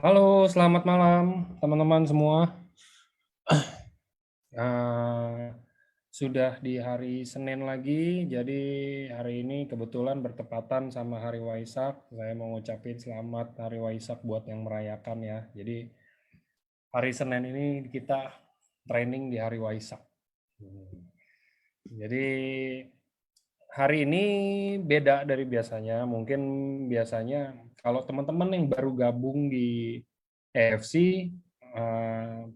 Halo, selamat malam teman-teman semua. Eh, sudah di hari Senin lagi, jadi hari ini kebetulan bertepatan sama hari Waisak. Saya mau ngucapin selamat hari Waisak buat yang merayakan ya. Jadi hari Senin ini kita training di hari Waisak. Jadi hari ini beda dari biasanya. Mungkin biasanya kalau teman-teman yang baru gabung di EFC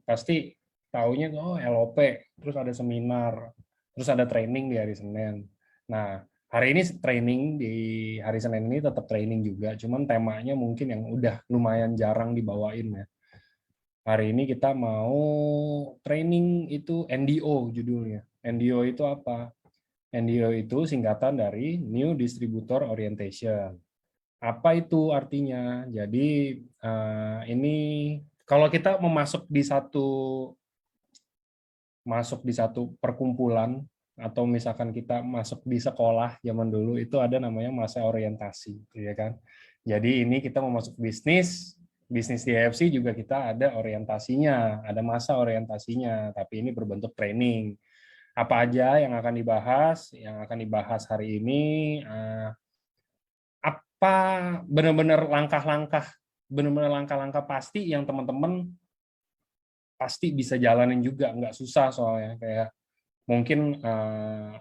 pasti taunya oh LOP, terus ada seminar, terus ada training di hari Senin. Nah, hari ini training di hari Senin ini tetap training juga, cuman temanya mungkin yang udah lumayan jarang dibawain ya. Hari ini kita mau training itu NDO judulnya. NDO itu apa? NDO itu singkatan dari New Distributor Orientation. Apa itu artinya? Jadi ini kalau kita masuk di satu perkumpulan atau misalkan kita masuk di sekolah zaman dulu itu ada namanya masa orientasi, ya kan? Jadi ini kita mau masuk bisnis, bisnis di EFC juga kita ada orientasinya, ada masa orientasinya, tapi ini berbentuk training. Apa aja yang akan dibahas? Yang akan dibahas hari ini apa benar-benar langkah-langkah pasti yang teman-teman pasti bisa jalanin juga, nggak susah soalnya kayak mungkin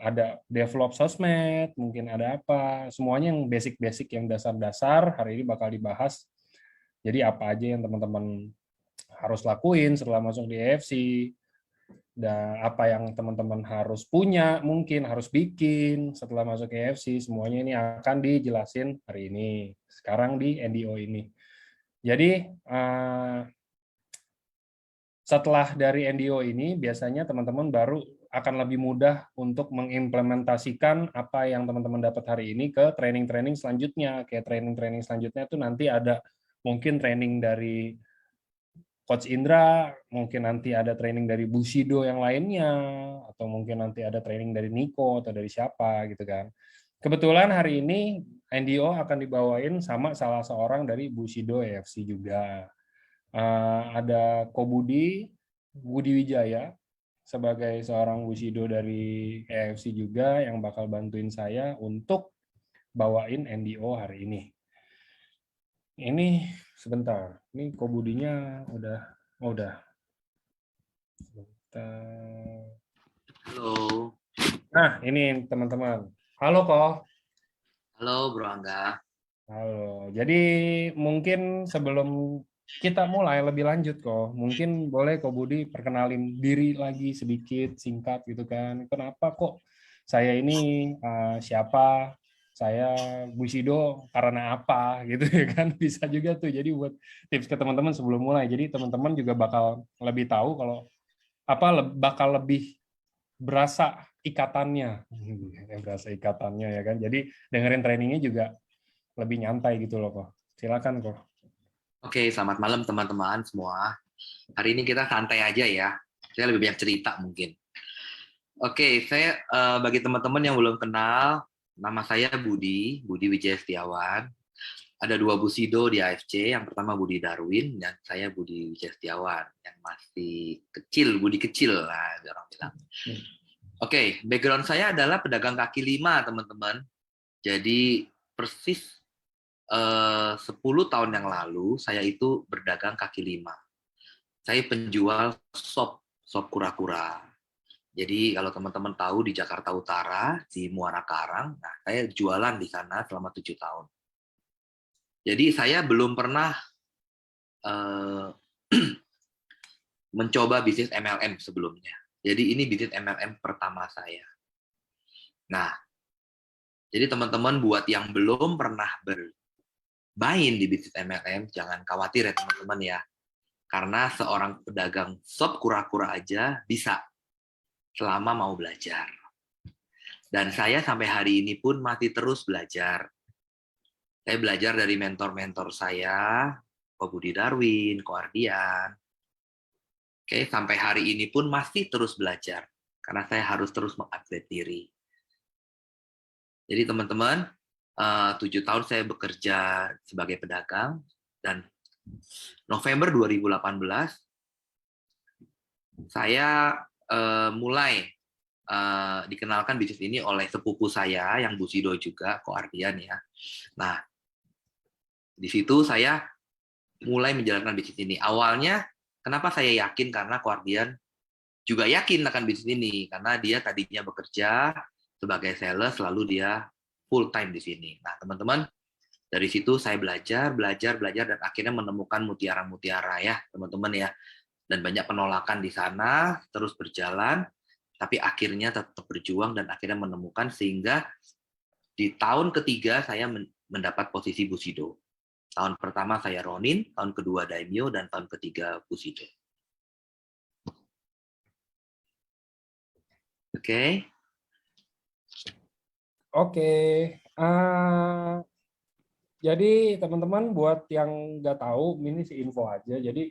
ada develop sosmed, mungkin ada apa, semuanya yang basic-basic yang dasar-dasar hari ini bakal dibahas. Jadi apa aja yang teman-teman harus lakuin setelah masuk di EFC, dan apa yang teman-teman harus punya, mungkin harus bikin setelah masuk EFC, semuanya ini akan dijelasin hari ini, sekarang di NDO ini. Jadi setelah dari NDO ini, biasanya teman-teman baru akan lebih mudah untuk mengimplementasikan apa yang teman-teman dapat hari ini ke training-training selanjutnya. Kayak training-training selanjutnya itu nanti ada mungkin training dari Coach Indra, mungkin nanti ada training dari Bushido yang lainnya, atau mungkin nanti ada training dari Nico atau dari siapa gitu kan. Kebetulan hari ini NDO akan dibawain sama salah seorang dari Bushido EFC juga. Ada Kobudi, Budi Wijaya, sebagai seorang Bushido dari EFC juga yang bakal bantuin saya untuk bawain NDO hari ini. Ini sebentar, ini Kobudinya udah. Sebentar. Halo, Nah, ini teman-teman. Halo kok. halo Bro Angga. Halo. Jadi mungkin sebelum kita mulai lebih lanjut kok, mungkin boleh kok Budi perkenalin diri lagi sedikit singkat gitu kan. Kenapa kok saya ini siapa? Saya Bushido karena apa gitu ya kan, bisa juga tuh. Jadi buat tips ke teman-teman sebelum mulai. Jadi teman-teman juga bakal lebih tahu kalau bakal lebih berasa ikatannya. Berasa ikatannya ya kan. Jadi dengerin trainingnya juga lebih nyantai gitu loh kok. Silakan kok. Oke, selamat malam teman-teman semua. Hari ini kita santai aja ya. Saya lebih banyak cerita mungkin. Oke, saya bagi teman-teman yang belum kenal, nama saya Budi Wijaya Setiawan. Ada dua Bushido di AFC, yang pertama Budi Darwin, dan saya Budi Wijaya Setiawan, yang masih kecil, Budi kecil lah, orang bilang. Oke, background saya adalah pedagang kaki lima, teman-teman. Jadi persis 10 tahun yang lalu saya itu berdagang kaki lima. Saya penjual sop kura-kura. Jadi kalau teman-teman tahu di Jakarta Utara, di Muara Karang, nah saya jualan di sana selama 7 tahun. Jadi saya belum pernah uh, mencoba bisnis MLM sebelumnya. Jadi ini bisnis MLM pertama saya. Nah, jadi teman-teman buat yang belum pernah bermain di bisnis MLM, jangan khawatir ya teman-teman ya. Karena seorang pedagang sop kura-kura aja bisa selama mau belajar. Dan saya sampai hari ini pun masih terus belajar. Saya belajar dari mentor-mentor saya, Ko Budi Darwin, Ko Ardian. Oke, sampai hari ini pun masih terus belajar. Karena saya harus terus mengupgrade diri. Jadi teman-teman, 7 tahun saya bekerja sebagai pedagang, dan November 2018 saya mulai dikenalkan bisnis ini oleh sepupu saya yang Bu Sido juga, Ko Ardian ya. Nah, di situ saya mulai menjalankan bisnis ini. Awalnya kenapa saya yakin, karena Ko Ardian juga yakin akan bisnis ini, karena dia tadinya bekerja sebagai sales, lalu dia full time di sini. Nah, teman-teman, dari situ saya belajar, dan akhirnya menemukan mutiara-mutiara ya, teman-teman ya. Dan banyak penolakan di sana, terus berjalan, tapi akhirnya tetap berjuang dan akhirnya menemukan, sehingga di tahun ketiga saya mendapat posisi Bushido. Tahun pertama saya Ronin, tahun kedua Daimyo, dan tahun ketiga Bushido. Oke. Oke. Jadi teman-teman buat yang nggak tahu, ini si info aja. Jadi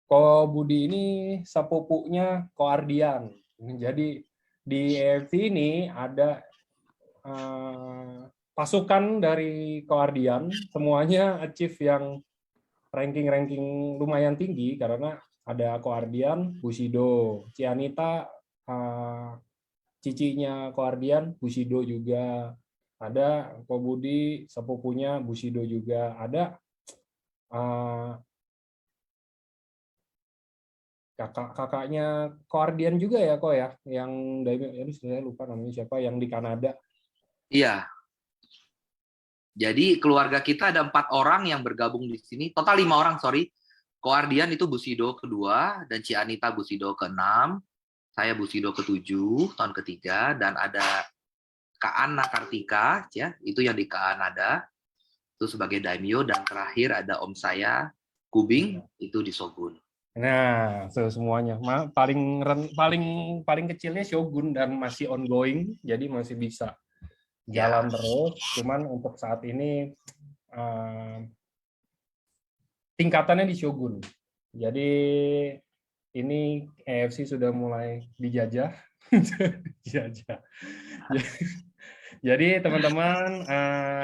Ko Budi ini sepupunya Ko Ardian. Jadi di EFC ini ada pasukan dari Ko Ardian, semuanya achieve yang ranking-ranking lumayan tinggi karena ada Ko Ardian, Bushido, Cianita, cicinya Ko Ardian, Bushido juga, ada Ko Budi, sepupunya Bushido juga, ada kakaknya Ko Ardian juga ya, Ko ya, yang ini saya lupa namanya siapa, yang di Kanada. Iya. Jadi keluarga kita ada 4 orang yang bergabung di sini, total 5 orang, sorry. Ko Ardian itu Bushido kedua, dan Cianita Bushido ke-6, saya Bushido ke-7 tahun ketiga, dan ada Kak Anna Kartika, ya, itu yang di Kanada, itu sebagai daimyo, dan terakhir ada om saya Kubing, itu di Shogun. Nah, semuanya paling paling kecilnya Shogun dan masih ongoing, jadi masih bisa jalan terus. Cuman untuk saat ini tingkatannya di Shogun. Jadi ini EFC sudah mulai dijajah. Jadi teman-teman,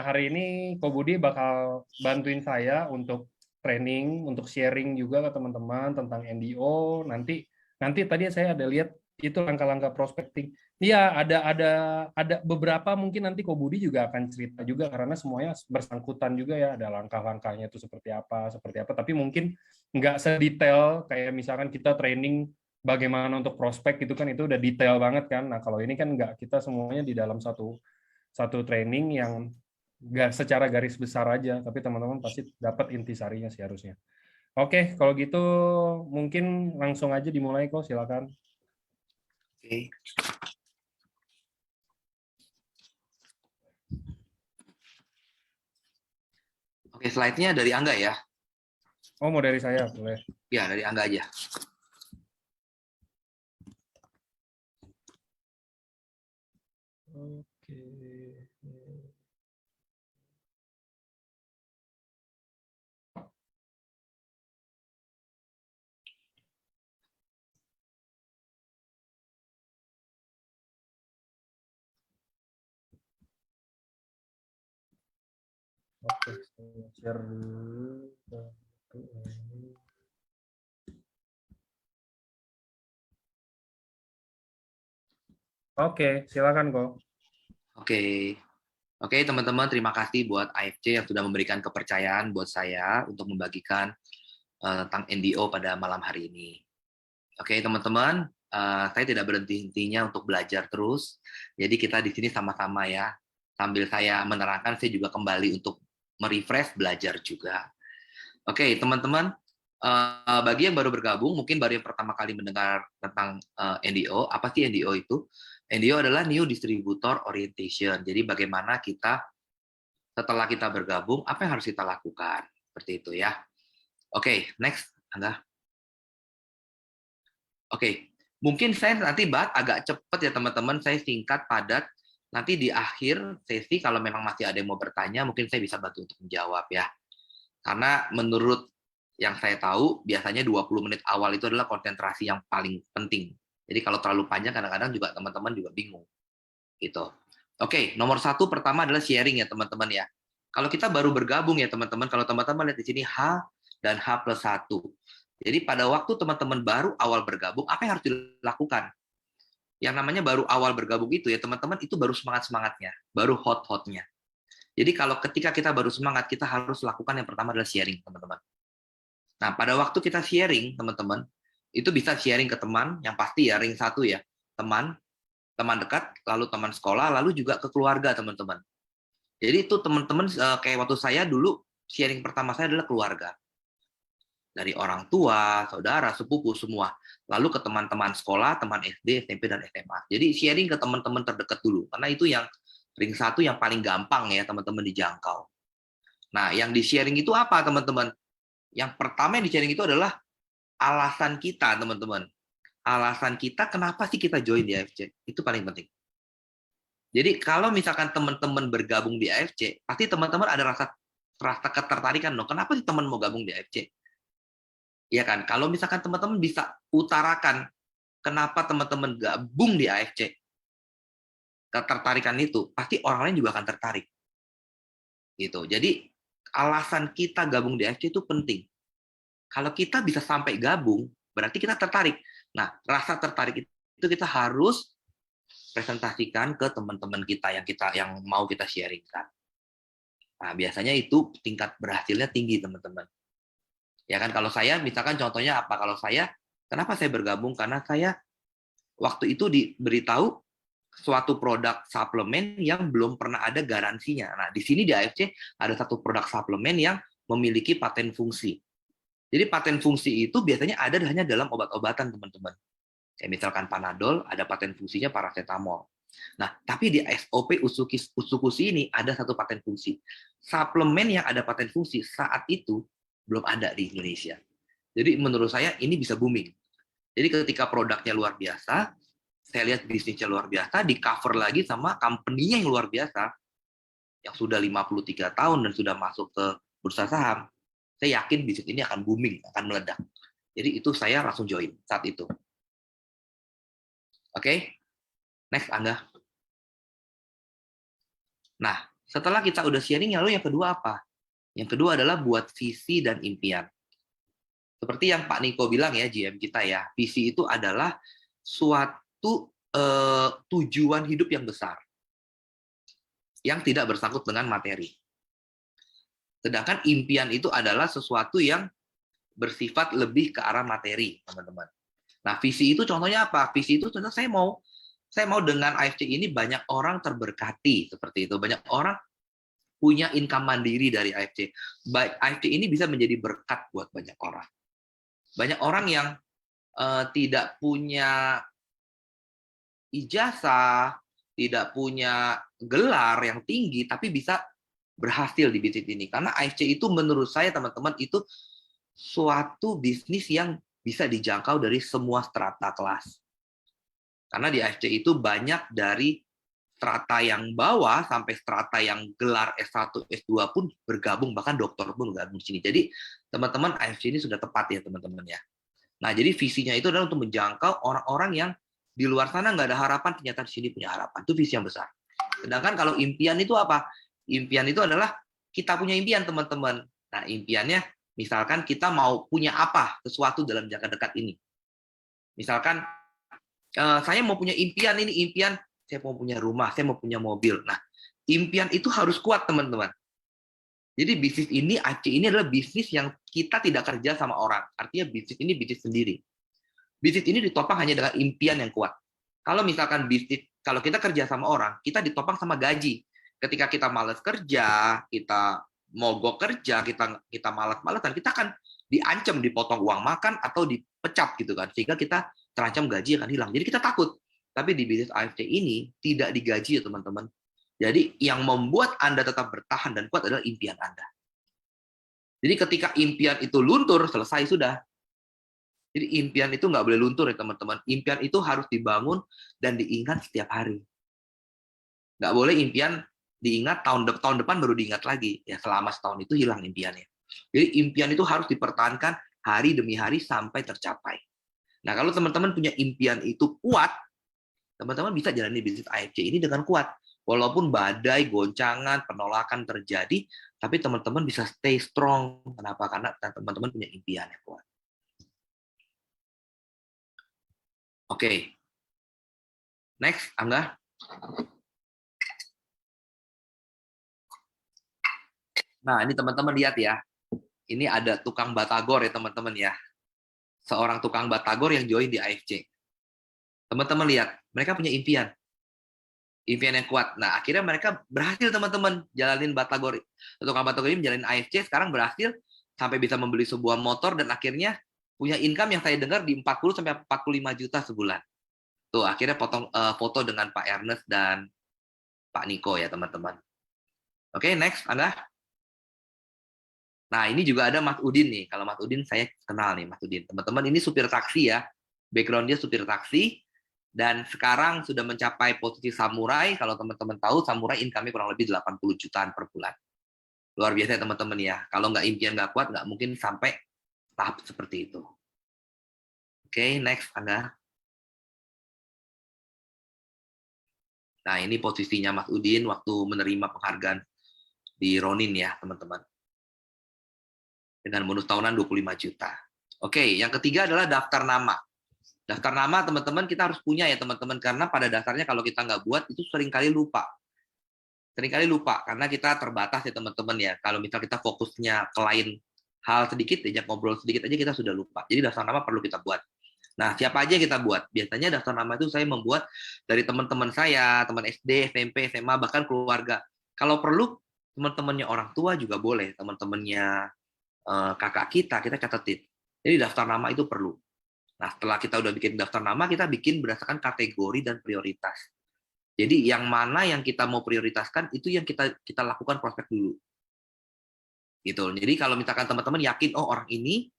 hari ini Ko Budi bakal bantuin saya untuk training, untuk sharing juga ke teman-teman tentang NDO. Nanti tadi saya ada lihat itu langkah-langkah prospecting. Iya, ada beberapa mungkin nanti Ko Budi juga akan cerita juga karena semuanya bersangkutan juga ya, ada langkah-langkahnya itu seperti apa. Tapi mungkin nggak sedetail kayak misalkan kita training bagaimana untuk prospek itu kan, itu udah detail banget kan. Nah, kalau ini kan nggak, kita semuanya di dalam satu training yang secara garis besar aja, tapi teman-teman pasti dapat intisarinya sih harusnya. Oke, kalau gitu mungkin langsung aja dimulai kok, silakan. Oke. Oke, slide-nya dari Angga ya. Oh, mau dari saya, boleh. Ya, dari Angga aja. Oke. Oke, saya share dulu. Oke, silakan kok. Oke, teman-teman, terima kasih buat AFC yang sudah memberikan kepercayaan buat saya untuk membagikan tentang NDO pada malam hari ini. Oke, teman-teman, saya tidak berhenti-hentinya untuk belajar terus. Jadi kita di sini sama-sama ya. Sambil saya menerangkan, saya juga kembali untuk merefresh belajar juga. Oke, teman-teman, bagi yang baru bergabung, mungkin baru yang pertama kali mendengar tentang NDO. Apa sih NDO itu? NDO adalah New Distributor Orientation. Jadi bagaimana kita setelah kita bergabung, apa yang harus kita lakukan? Seperti itu ya. Oke, next, Angga. Oke, mungkin saya nanti bahas agak cepat ya teman-teman, saya singkat, padat. Nanti di akhir sesi kalau memang masih ada yang mau bertanya, mungkin saya bisa bantu untuk menjawab ya. Karena menurut yang saya tahu, biasanya 20 menit awal itu adalah konsentrasi yang paling penting. Jadi kalau terlalu panjang, kadang-kadang juga teman-teman juga bingung. Gitu. Oke, nomor 1 pertama adalah sharing ya teman-teman ya. Kalau kita baru bergabung ya teman-teman, kalau teman-teman lihat di sini H dan H+1. Jadi pada waktu teman-teman baru awal bergabung, apa yang harus dilakukan? Yang namanya baru awal bergabung itu ya teman-teman, itu baru semangat-semangatnya, baru hot-hotnya. Jadi kalau ketika kita baru semangat, kita harus lakukan yang pertama adalah sharing, teman-teman. Nah, pada waktu kita sharing, teman-teman, itu bisa sharing ke teman, yang pasti ya, ring 1 ya, teman dekat, lalu teman sekolah, lalu juga ke keluarga, teman-teman. Jadi itu teman-teman, kayak waktu saya dulu, sharing pertama saya adalah keluarga. Dari orang tua, saudara, sepupu, semua. Lalu ke teman-teman sekolah, teman SD, SMP, dan SMA. Jadi sharing ke teman-teman terdekat dulu, karena itu yang ring 1 yang paling gampang ya, teman-teman dijangkau. Nah, yang di-sharing itu apa, teman-teman? Yang pertama yang di-sharing itu adalah alasan kita, teman-teman. Alasan kita kenapa sih kita join di AFC? Itu paling penting. Jadi kalau misalkan teman-teman bergabung di AFC, pasti teman-teman ada rasa ketertarikan dong. Kenapa sih teman mau gabung di AFC? Iya kan? Kalau misalkan teman-teman bisa utarakan kenapa teman-teman gabung di AFC, ketertarikan itu, pasti orang lain juga akan tertarik. Gitu. Jadi alasan kita gabung di AFC itu penting. Kalau kita bisa sampai gabung, berarti kita tertarik. Nah, rasa tertarik itu kita harus presentasikan ke teman-teman kita yang mau kita sharingkan. Nah, biasanya itu tingkat berhasilnya tinggi, teman-teman. Ya kan, kalau saya misalkan contohnya apa? Kalau saya, kenapa saya bergabung? Karena saya waktu itu diberitahu suatu produk suplemen yang belum pernah ada garansinya. Nah, di sini di AFC ada satu produk suplemen yang memiliki paten fungsi. Jadi paten fungsi itu biasanya ada hanya dalam obat-obatan, teman-teman. Kayak misalkan Panadol, ada paten fungsinya paracetamol. Nah, tapi di SOP Usukushi ini ada satu paten fungsi. Suplemen yang ada paten fungsi saat itu belum ada di Indonesia. Jadi menurut saya ini bisa booming. Jadi ketika produknya luar biasa, saya lihat bisnisnya luar biasa, di cover lagi sama company-nya yang luar biasa, yang sudah 53 tahun dan sudah masuk ke bursa saham, saya yakin bisnis ini akan booming, akan meledak. Jadi itu saya langsung join saat itu. Oke, next Angga. Nah, setelah kita udah sharing, lalu yang kedua apa? Yang kedua adalah buat visi dan impian. Seperti yang Pak Niko bilang ya, GM kita ya, visi itu adalah suatu tujuan hidup yang besar, yang tidak bersangkut dengan materi. Sedangkan impian itu adalah sesuatu yang bersifat lebih ke arah materi, teman-teman. Nah, visi itu contohnya apa? Visi itu contohnya saya mau dengan AFC ini banyak orang terberkati, seperti itu. Banyak orang punya income mandiri dari AFC. AFC ini bisa menjadi berkat buat banyak orang. Banyak orang yang tidak punya ijazah, tidak punya gelar yang tinggi, tapi bisa berhasil di bisnis ini. Karena AFC itu menurut saya, teman-teman, itu suatu bisnis yang bisa dijangkau dari semua strata kelas. Karena di AFC itu banyak dari strata yang bawah sampai strata yang gelar S1, S2 pun bergabung, bahkan dokter pun bergabung di sini. Jadi teman-teman, AFC ini sudah tepat ya teman-teman ya. Nah, jadi visinya itu adalah untuk menjangkau orang-orang yang di luar sana nggak ada harapan, ternyata di sini punya harapan. Itu visi yang besar. Sedangkan kalau impian itu apa? Impian itu adalah kita punya impian, teman-teman. Nah, impiannya misalkan kita mau punya apa, sesuatu dalam jangka dekat ini. Misalkan saya mau punya impian ini, impian saya mau punya rumah, saya mau punya mobil. Nah, impian itu harus kuat, teman-teman. Jadi bisnis ini, AFC ini adalah bisnis yang kita tidak kerja sama orang. Artinya bisnis ini bisnis sendiri. Bisnis ini ditopang hanya dengan impian yang kuat. Kalau misalkan bisnis, kalau kita kerja sama orang, kita ditopang sama gaji. Ketika kita malas kerja, kita mogok kerja, kita malas-malasan, kita akan diancam, dipotong uang makan atau dipecat gitu kan. Sehingga kita terancam gaji akan hilang. Jadi kita takut. Tapi di bisnis AFC ini tidak digaji ya teman-teman. Jadi yang membuat Anda tetap bertahan dan kuat adalah impian Anda. Jadi ketika impian itu luntur, selesai sudah. Jadi impian itu nggak boleh luntur ya teman-teman. Impian itu harus dibangun dan diingat setiap hari. Nggak boleh impian diingat tahun depan baru diingat lagi. Ya selama setahun itu hilang impiannya. Jadi impian itu harus dipertahankan hari demi hari sampai tercapai. Nah kalau teman-teman punya impian itu kuat, teman-teman bisa jalani bisnis AFC ini dengan kuat. Walaupun badai, goncangan, penolakan terjadi, tapi teman-teman bisa stay strong. Kenapa? Karena teman-teman punya impian yang kuat. Oke. Next, Angga. Nah, ini teman-teman lihat ya. Ini ada tukang batagor ya teman-teman ya. Seorang tukang batagor yang join di AFC. Teman-teman lihat, mereka punya impian. Impian yang kuat. Nah, akhirnya mereka berhasil teman-teman jalanin batagor. Tukang batagor ini menjalani AFC, sekarang berhasil sampai bisa membeli sebuah motor dan akhirnya punya income yang saya dengar di 40 sampai 45 juta sebulan. Tuh, akhirnya foto dengan Pak Ernest dan Pak Niko ya teman-teman. Oke, next, Angga. Nah, ini juga ada Mas Udin nih. Kalau Mas Udin saya kenal nih, Mas Udin. Teman-teman, ini supir taksi ya. Background dia supir taksi. Dan sekarang sudah mencapai posisi samurai. Kalau teman-teman tahu, samurai income-nya kurang lebih 80 jutaan per bulan. Luar biasa ya teman-teman ya. Kalau nggak impian nggak kuat, nggak mungkin sampai tahap seperti itu. Oke, next, Anda. Nah, ini posisinya Mas Udin waktu menerima penghargaan di Ronin ya, teman-teman. Dengan bonus tahunan 25 juta. Oke, yang ketiga adalah daftar nama. Daftar nama teman-teman kita harus punya ya teman-teman, karena pada dasarnya kalau kita nggak buat itu seringkali lupa. Seringkali lupa karena kita terbatas ya teman-teman ya. Kalau misal kita fokusnya ke lain hal sedikit, diajak ngobrol sedikit aja kita sudah lupa. Jadi daftar nama perlu kita buat. Nah, siapa aja yang kita buat? Biasanya daftar nama itu saya membuat dari teman-teman saya, teman SD, SMP, SMA, bahkan keluarga. Kalau perlu teman-temannya orang tua juga boleh, teman-temannya kakak kita catetin. Jadi daftar nama itu perlu. Nah, setelah kita udah bikin daftar nama, kita bikin berdasarkan kategori dan prioritas. Jadi yang mana yang kita mau prioritaskan itu yang kita lakukan prospek dulu. Gitu. Jadi kalau misalkan teman-teman yakin oh orang ini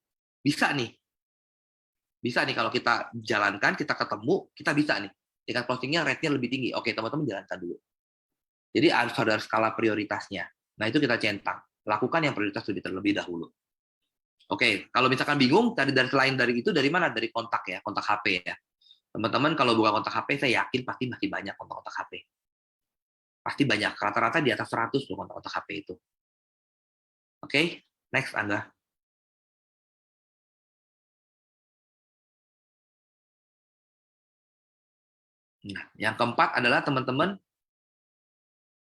bisa nih. Bisa nih kalau kita jalankan, kita ketemu, kita bisa nih. Tingkat closing-nya rate-nya lebih tinggi. Oke, teman-teman jalankan dulu. Jadi harus ada skala prioritasnya. Nah, itu kita centang. Lakukan yang prioritas terlebih dahulu. Oke, kalau misalkan bingung, dari selain dari itu, dari mana? Dari kontak ya, kontak HP ya. Teman-teman kalau buka kontak HP, saya yakin pasti masih banyak kontak-kontak HP. Pasti banyak, rata-rata di atas 100 loh kontak-kontak HP itu. Oke, next Angga. Nah, yang keempat adalah teman-teman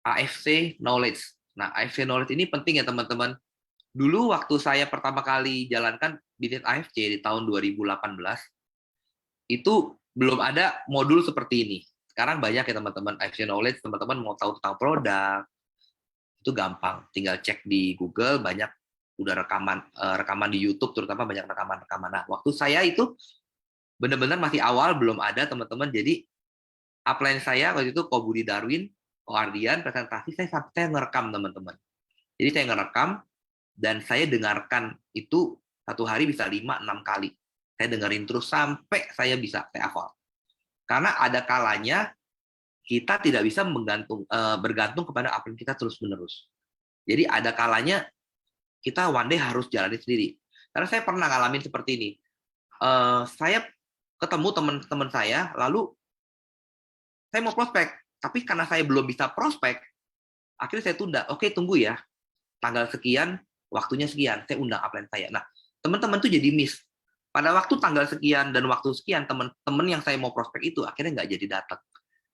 AFC Knowledge. Nah, AFC Knowledge ini penting ya teman-teman. Dulu waktu saya pertama kali jalankan bisnis AFC di tahun 2018, itu belum ada modul seperti ini. Sekarang banyak ya teman-teman AFC Knowledge, teman-teman mau tahu tentang produk, itu gampang. Tinggal cek di Google, banyak udah rekaman di YouTube, terutama banyak rekaman-rekaman. Nah, waktu saya itu benar-benar masih awal, belum ada teman-teman. Jadi upline saya waktu itu Ko Budi Darwin, Ko Ardian, presentasi saya ngerekam teman-teman. Jadi saya ngerekam dan saya dengarkan itu satu hari bisa 5-6 kali. Saya dengerin terus sampai saya hafal. Karena ada kalanya kita tidak bisa bergantung kepada upline kita terus-menerus. Jadi ada kalanya kita one day harus jalani sendiri. Karena saya pernah ngalamin seperti ini. Saya ketemu teman-teman saya, lalu saya mau prospek, tapi karena saya belum bisa prospek, akhirnya saya tunda. Oke, tunggu ya. Tanggal sekian, waktunya sekian, saya undang upline saya. Nah, teman-teman tuh jadi miss. Pada waktu tanggal sekian dan waktu sekian, teman-teman yang saya mau prospek itu akhirnya nggak jadi datang.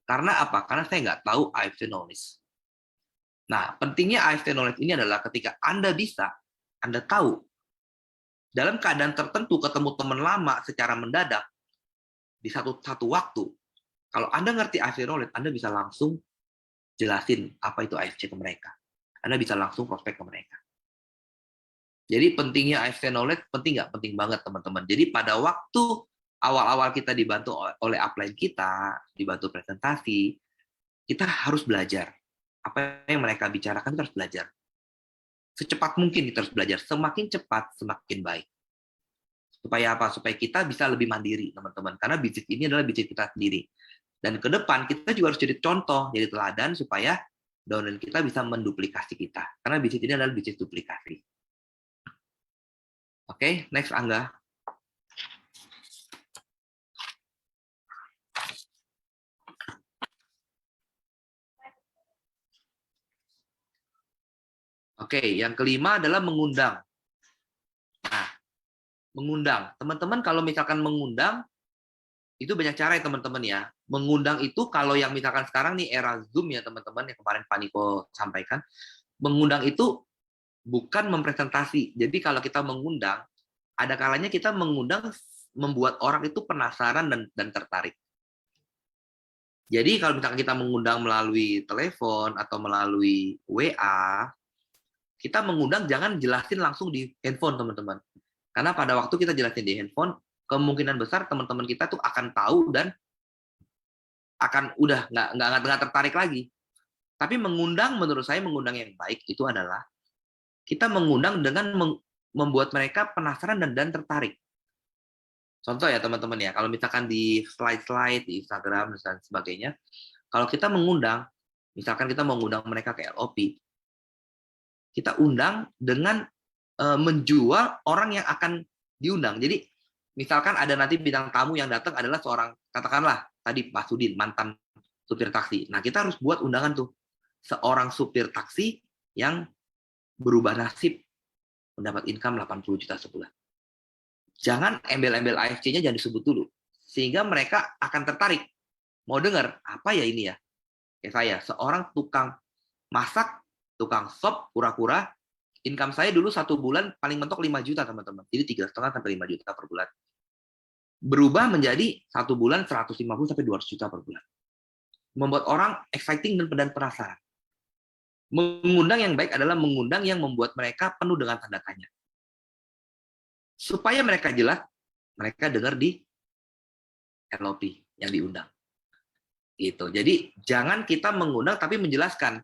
Karena apa? Karena saya nggak tahu AFC Knowledge. Nah, pentingnya AFC Knowledge ini adalah ketika Anda bisa, Anda tahu, dalam keadaan tertentu ketemu teman lama secara mendadak, di satu waktu, kalau Anda ngerti AFC Knowledge, Anda bisa langsung jelasin apa itu AFC ke mereka. Anda bisa langsung prospek ke mereka. Jadi pentingnya AFC Knowledge penting nggak? Penting banget teman-teman. Jadi pada waktu awal-awal kita dibantu oleh upline kita, dibantu presentasi, kita harus belajar. Apa yang mereka bicarakan kita harus belajar. Secepat mungkin kita harus belajar. Semakin cepat, semakin baik. Supaya apa? Supaya kita bisa lebih mandiri, teman-teman. Karena bisnis ini adalah bisnis kita sendiri. Dan ke depan kita juga harus jadi contoh, jadi teladan supaya downline kita bisa menduplikasi kita. Karena bisnis ini adalah bisnis duplikasi. Oke, next Angga. Oke, yang kelima adalah mengundang. Nah, mengundang. Teman-teman kalau misalkan mengundang, itu banyak cara ya teman-teman ya. Mengundang itu kalau yang misalkan sekarang nih era Zoom ya teman-teman, yang kemarin Pak Niko sampaikan, mengundang itu bukan mempresentasi. Jadi kalau kita mengundang, ada kalanya kita mengundang membuat orang itu penasaran dan tertarik. Jadi kalau misalkan kita mengundang melalui telepon atau melalui WA, kita mengundang jangan jelasin langsung di handphone teman-teman. Karena pada waktu kita jelasin di handphone, kemungkinan besar teman-teman kita tuh akan tahu dan akan udah nggak tertarik lagi. Tapi mengundang, menurut saya mengundang yang baik itu adalah kita mengundang dengan membuat mereka penasaran dan tertarik. Contoh ya teman-teman ya, kalau misalkan di slide-slide di Instagram dan sebagainya, kalau kita mengundang, misalkan kita mengundang mereka ke LOP, kita undang dengan menjual orang yang akan diundang. Jadi misalkan ada nanti bintang tamu yang datang adalah seorang, katakanlah tadi Pak Sudin, mantan supir taksi. Nah kita harus buat undangan tuh, seorang supir taksi yang berubah nasib mendapat income 80 juta sebulan. Jangan embel-embel AFC-nya jangan disebut dulu. Sehingga mereka akan tertarik. Mau dengar, apa ya ini ya? Kayak saya, seorang tukang masak, tukang sop, kura-kura, income saya dulu 1 bulan paling mentok 5 juta, teman-teman. Jadi 3,5 sampai 5 juta per bulan. Berubah menjadi 1 bulan 150 sampai 200 juta per bulan. Membuat orang exciting dan penasaran. Mengundang yang baik adalah mengundang yang membuat mereka penuh dengan tanda tanya. Supaya mereka jelas, mereka dengar di LOP yang diundang. Gitu. Jadi jangan kita mengundang tapi menjelaskan.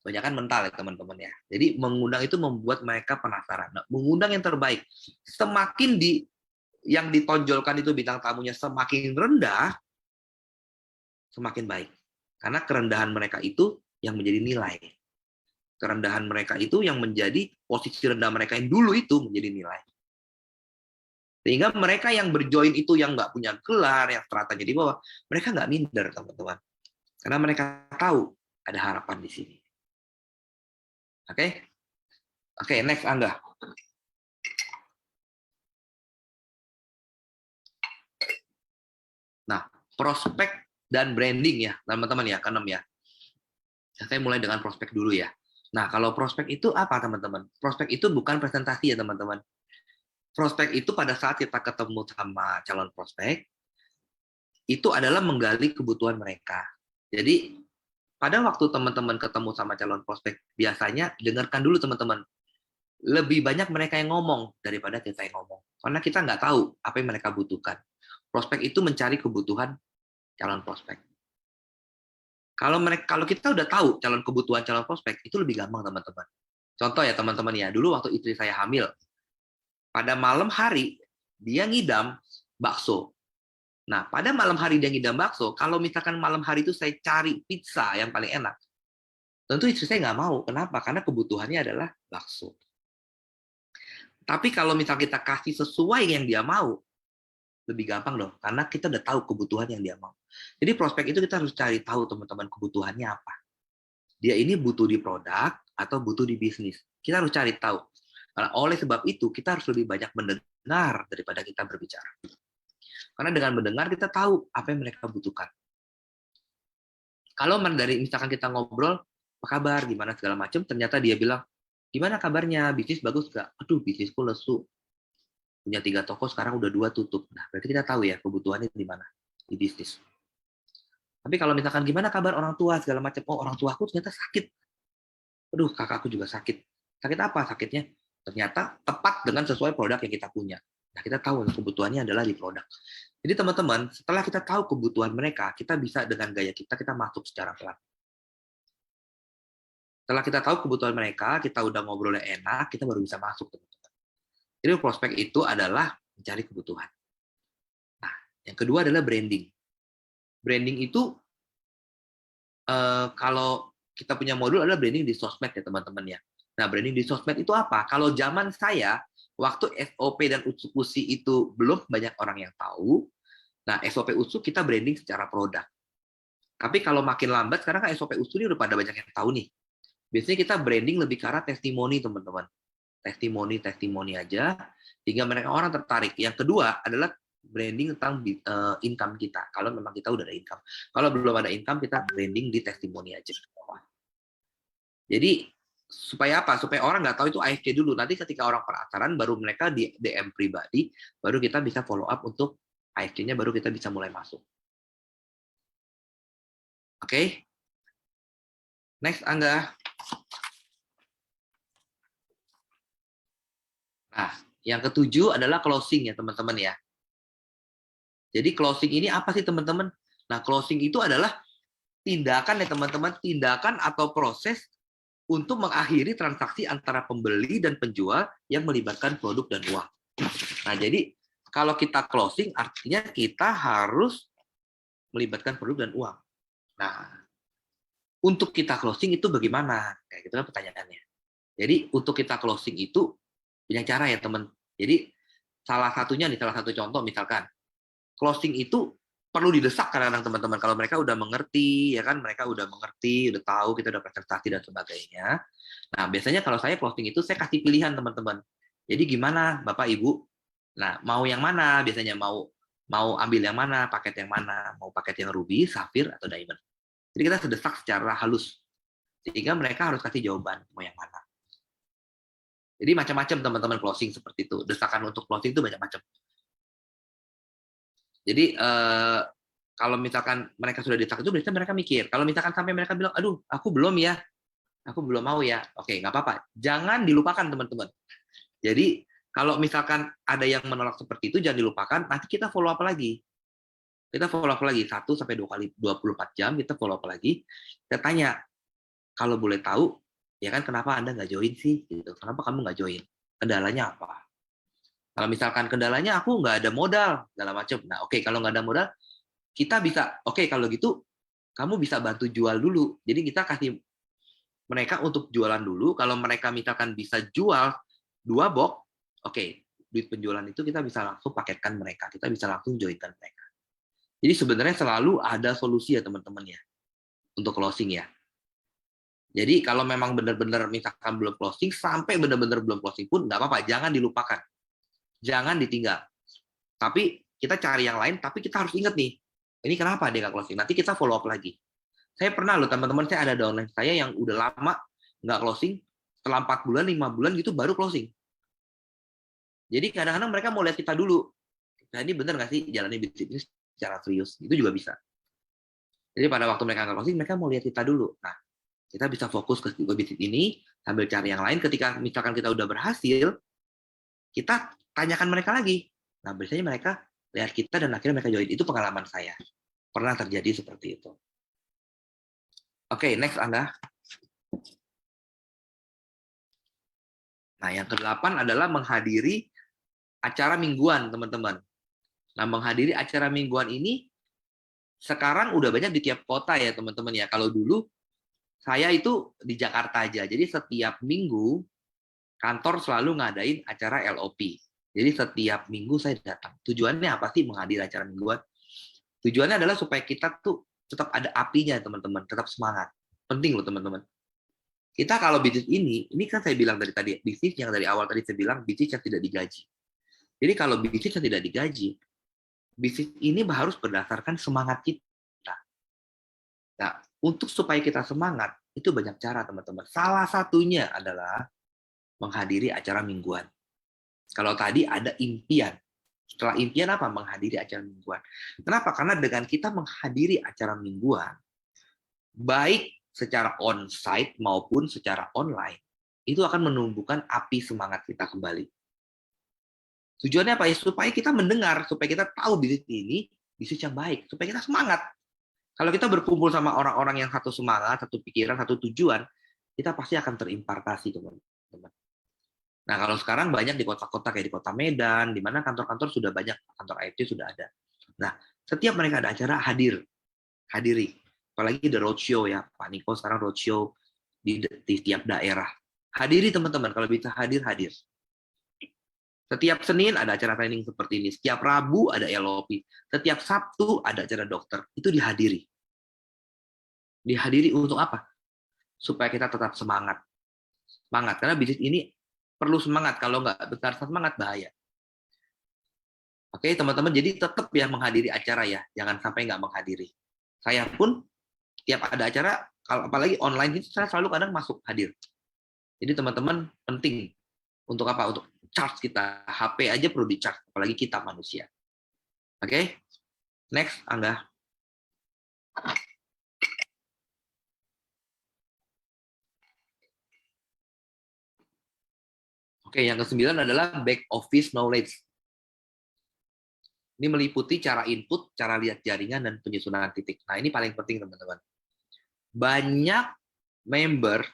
Kebanyakan mental ya teman-teman ya. Jadi mengundang itu membuat mereka penasaran. Nah, mengundang yang terbaik. Semakin yang ditonjolkan itu bintang tamunya semakin rendah, semakin baik. Karena kerendahan mereka itu yang menjadi nilai. Kerendahan mereka itu yang menjadi posisi rendah mereka yang dulu itu menjadi nilai. Sehingga mereka yang berjoin itu yang nggak punya gelar, yang stratanya di bawah, mereka nggak minder, teman-teman. Karena mereka tahu ada harapan di sini. Oke? Oke, next Angga. Nah, prospek dan branding ya, teman-teman ya, keenam ya. Saya mulai dengan prospek dulu ya. Nah, kalau prospek itu apa, teman-teman? Prospek itu bukan presentasi ya, teman-teman. Prospek itu pada saat kita ketemu sama calon prospek, itu adalah menggali kebutuhan mereka. Jadi, pada waktu teman-teman ketemu sama calon prospek, biasanya dengarkan dulu teman-teman. Lebih banyak mereka yang ngomong daripada kita yang ngomong. Karena kita nggak tahu apa yang mereka butuhkan. Prospek itu mencari kebutuhan calon prospek. Kalau kita udah tahu kebutuhan calon prospek, itu lebih gampang teman-teman. Contoh ya teman-teman ya, dulu waktu istri saya hamil, pada malam hari, dia ngidam bakso. Nah, pada malam hari dia ngidam bakso, kalau misalkan malam hari itu saya cari pizza yang paling enak, tentu istri saya nggak mau. Kenapa? Karena kebutuhannya adalah bakso. Tapi kalau misal kita kasih sesuai yang dia mau, lebih gampang dong. Karena kita udah tahu kebutuhan yang dia mau. Jadi prospek itu kita harus cari tahu teman-teman kebutuhannya apa. Dia ini butuh di produk atau butuh di bisnis. Kita harus cari tahu. Karena oleh sebab itu, kita harus lebih banyak mendengar daripada kita berbicara. Karena dengan mendengar, kita tahu apa yang mereka butuhkan. Kalau dari misalkan kita ngobrol, apa kabar, gimana segala macam, ternyata dia bilang, gimana kabarnya, bisnis bagus nggak? Aduh, bisnisku lesu. Punya 3 toko, sekarang udah 2 tutup. Nah, berarti kita tahu ya, kebutuhannya di mana, di bisnis. Tapi kalau misalkan, gimana kabar orang tua, segala macam, oh orang tuaku ternyata sakit. Aduh, kakakku juga sakit. Sakit apa sakitnya? Ternyata tepat dengan sesuai produk yang kita punya. Nah, kita tahu kebutuhannya adalah di produk. Jadi teman-teman, setelah kita tahu kebutuhan mereka, kita bisa dengan gaya kita masuk secara pelan. Setelah kita tahu kebutuhan mereka, kita udah ngobrolnya enak, kita baru bisa masuk, teman-teman. Jadi prospek itu adalah mencari kebutuhan. Nah, yang kedua adalah branding. Branding itu, kalau kita punya modul adalah branding di sosmed ya teman-teman ya. Nah, branding di sosmed itu apa? Kalau zaman saya, waktu SOP dan USU itu belum banyak orang yang tahu, nah SOP USU kita branding secara produk. Tapi kalau makin lambat, sekarang kan SOP USU ini udah pada banyak yang tahu nih. Biasanya kita branding lebih ke arah testimoni, teman-teman. Testimoni aja, sehingga mereka orang tertarik. Yang kedua adalah branding tentang income kita. Kalau memang kita udah ada income. Kalau belum ada income, kita branding di testimoni aja. Jadi supaya apa? Supaya orang nggak tahu itu AFC dulu. Nanti ketika orang pendaftaran, baru mereka di DM pribadi, baru kita bisa follow up untuk AFC-nya, baru kita bisa mulai masuk. Oke? Next, Angga. Nah, yang ketujuh adalah closing ya, teman-teman ya. Jadi closing ini apa sih, teman-teman? Nah, closing itu adalah tindakan ya, teman-teman. Tindakan atau proses untuk mengakhiri transaksi antara pembeli dan penjual yang melibatkan produk dan uang. Nah, jadi kalau kita closing, artinya kita harus melibatkan produk dan uang. Nah, untuk kita closing itu bagaimana? Kayak gitu kan pertanyaannya. Jadi untuk kita closing itu banyak cara ya, teman. Jadi salah satunya nih, salah satu contoh misalkan closing itu perlu didesak kadang-kadang, teman-teman. Kalau mereka udah mengerti, ya kan, mereka udah mengerti, udah tahu kita udah presentasi dan sebagainya. Nah, biasanya kalau saya closing itu saya kasih pilihan, teman-teman. Jadi gimana, Bapak Ibu? Nah, mau yang mana? Biasanya mau ambil yang mana, paket yang mana, mau paket yang ruby, safir atau diamond. Jadi kita sedesak secara halus. Sehingga mereka harus kasih jawaban mau yang mana. Jadi macam-macam, teman-teman, closing seperti itu. Desakan untuk closing itu macam-macam. Jadi kalau misalkan mereka sudah desak itu, biasanya mereka mikir. Kalau misalkan sampai mereka bilang, aduh, aku belum ya, aku belum mau ya. Oke, nggak apa-apa. Jangan dilupakan, teman-teman. Jadi kalau misalkan ada yang menolak seperti itu, jangan dilupakan. Nanti kita follow up lagi. Kita follow up lagi 1 sampai 2 kali 24 jam. Kita follow up lagi. Kita tanya, kalau boleh tahu, ya kan, kenapa Anda nggak join sih? Gitu. Kenapa kamu nggak join? Kendalanya apa? Kalau misalkan kendalanya aku nggak ada modal, segala macam. Nah, oke, kalau nggak ada modal, kita bisa, oke, kalau gitu kamu bisa bantu jual dulu. Jadi kita kasih mereka untuk jualan dulu. Kalau mereka misalkan bisa jual 2 box, oke, duit penjualan itu kita bisa langsung paketkan mereka. Kita bisa langsung joinkan mereka. Jadi sebenarnya selalu ada solusi ya, teman-teman ya, untuk closing ya. Jadi kalau memang benar-benar misalkan belum closing, sampai benar-benar belum closing pun nggak apa-apa, jangan dilupakan. Jangan ditinggal. Tapi kita cari yang lain, tapi kita harus ingat nih, ini kenapa dia nggak closing? Nanti kita follow up lagi. Saya pernah loh, teman-teman, saya ada downline saya yang udah lama nggak closing, setelah 4 bulan, 5 bulan gitu baru closing. Jadi kadang-kadang mereka mau lihat kita dulu. Nah, ini benar nggak sih jalani bisnis secara serius? Itu juga bisa. Jadi pada waktu mereka nggak closing, mereka mau lihat kita dulu. Nah, kita bisa fokus ke bisnis ini, sambil cari yang lain. Ketika misalkan kita udah berhasil, kita tanyakan mereka lagi. Nah, biasanya mereka lihat kita dan akhirnya mereka join. Itu pengalaman saya. Pernah terjadi seperti itu. Oke, next Anda. Nah, yang ke-8 adalah menghadiri acara mingguan, teman-teman. Nah, menghadiri acara mingguan ini sekarang udah banyak di tiap kota ya, teman-teman ya. Kalau dulu saya itu di Jakarta aja. Jadi setiap minggu kantor selalu ngadain acara LOP. Jadi setiap minggu saya datang. Tujuannya apa sih menghadiri acara mingguan? Tujuannya adalah supaya kita tuh tetap ada apinya, teman-teman, tetap semangat. Penting loh, teman-teman. Kita kalau bisnis ini kan saya bilang dari tadi, bisnis yang dari awal tadi saya bilang, bisnis yang tidak digaji. Jadi kalau bisnis yang tidak digaji, bisnis ini harus berdasarkan semangat kita. Nah, untuk supaya kita semangat, itu banyak cara, teman-teman. Salah satunya adalah menghadiri acara mingguan. Kalau tadi ada impian. Setelah impian apa? Menghadiri acara mingguan. Kenapa? Karena dengan kita menghadiri acara mingguan, baik secara on-site maupun secara online, itu akan menumbuhkan api semangat kita kembali. Tujuannya apa ya? Supaya kita mendengar, supaya kita tahu bisnis ini bisnis yang baik, supaya kita semangat. Kalau kita berkumpul sama orang-orang yang satu semangat, satu pikiran, satu tujuan, kita pasti akan terimpartasi, teman-teman. Nah, kalau sekarang banyak di kota-kota kayak di kota Medan, di mana kantor-kantor sudah banyak, kantor IT sudah ada. Nah, setiap mereka ada acara, hadiri. Apalagi the roadshow ya, Pak Niko sekarang roadshow di tiap daerah. Hadiri, teman-teman, kalau bisa hadir. Setiap Senin ada acara training seperti ini. Setiap Rabu ada LOP. Setiap Sabtu ada acara dokter. Itu dihadiri. Dihadiri untuk apa? supaya kita tetap semangat. Semangat, karena bisnis ini perlu semangat. Kalau nggak besar semangat, bahaya. Oke, teman-teman, jadi tetap ya menghadiri acara ya. Jangan sampai nggak menghadiri. Saya pun tiap ada acara, kalau apalagi online itu saya selalu kadang masuk hadir. Jadi teman-teman penting untuk apa? Untuk charge kita. HP aja perlu di-charge, apalagi kita manusia. Oke, next, Angga. Oke, yang ke-9 adalah back office knowledge. Ini meliputi cara input, cara lihat jaringan, dan penyusunan titik. Nah, ini paling penting, teman-teman. Banyak member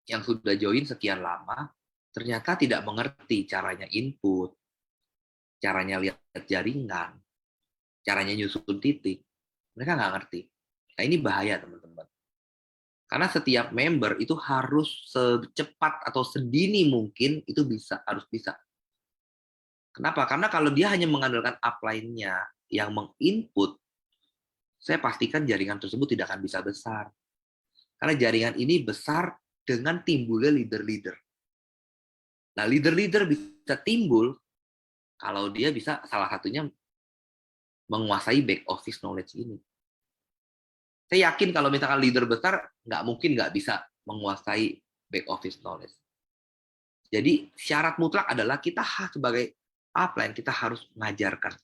yang sudah join sekian lama, ternyata tidak mengerti caranya input, caranya lihat jaringan, caranya nyusun titik. Mereka nggak ngerti. Nah, ini bahaya, teman-teman. Karena setiap member itu harus secepat atau sedini mungkin itu harus bisa. Kenapa? Karena kalau dia hanya mengandalkan upline-nya yang menginput, saya pastikan jaringan tersebut tidak akan bisa besar. Karena jaringan ini besar dengan timbulnya leader-leader. Nah, leader-leader bisa timbul kalau dia bisa salah satunya menguasai back office knowledge ini. Saya yakin kalau misalkan leader besar, nggak mungkin nggak bisa menguasai back office knowledge. Jadi syarat mutlak adalah kita sebagai upline, kita harus mengajarkan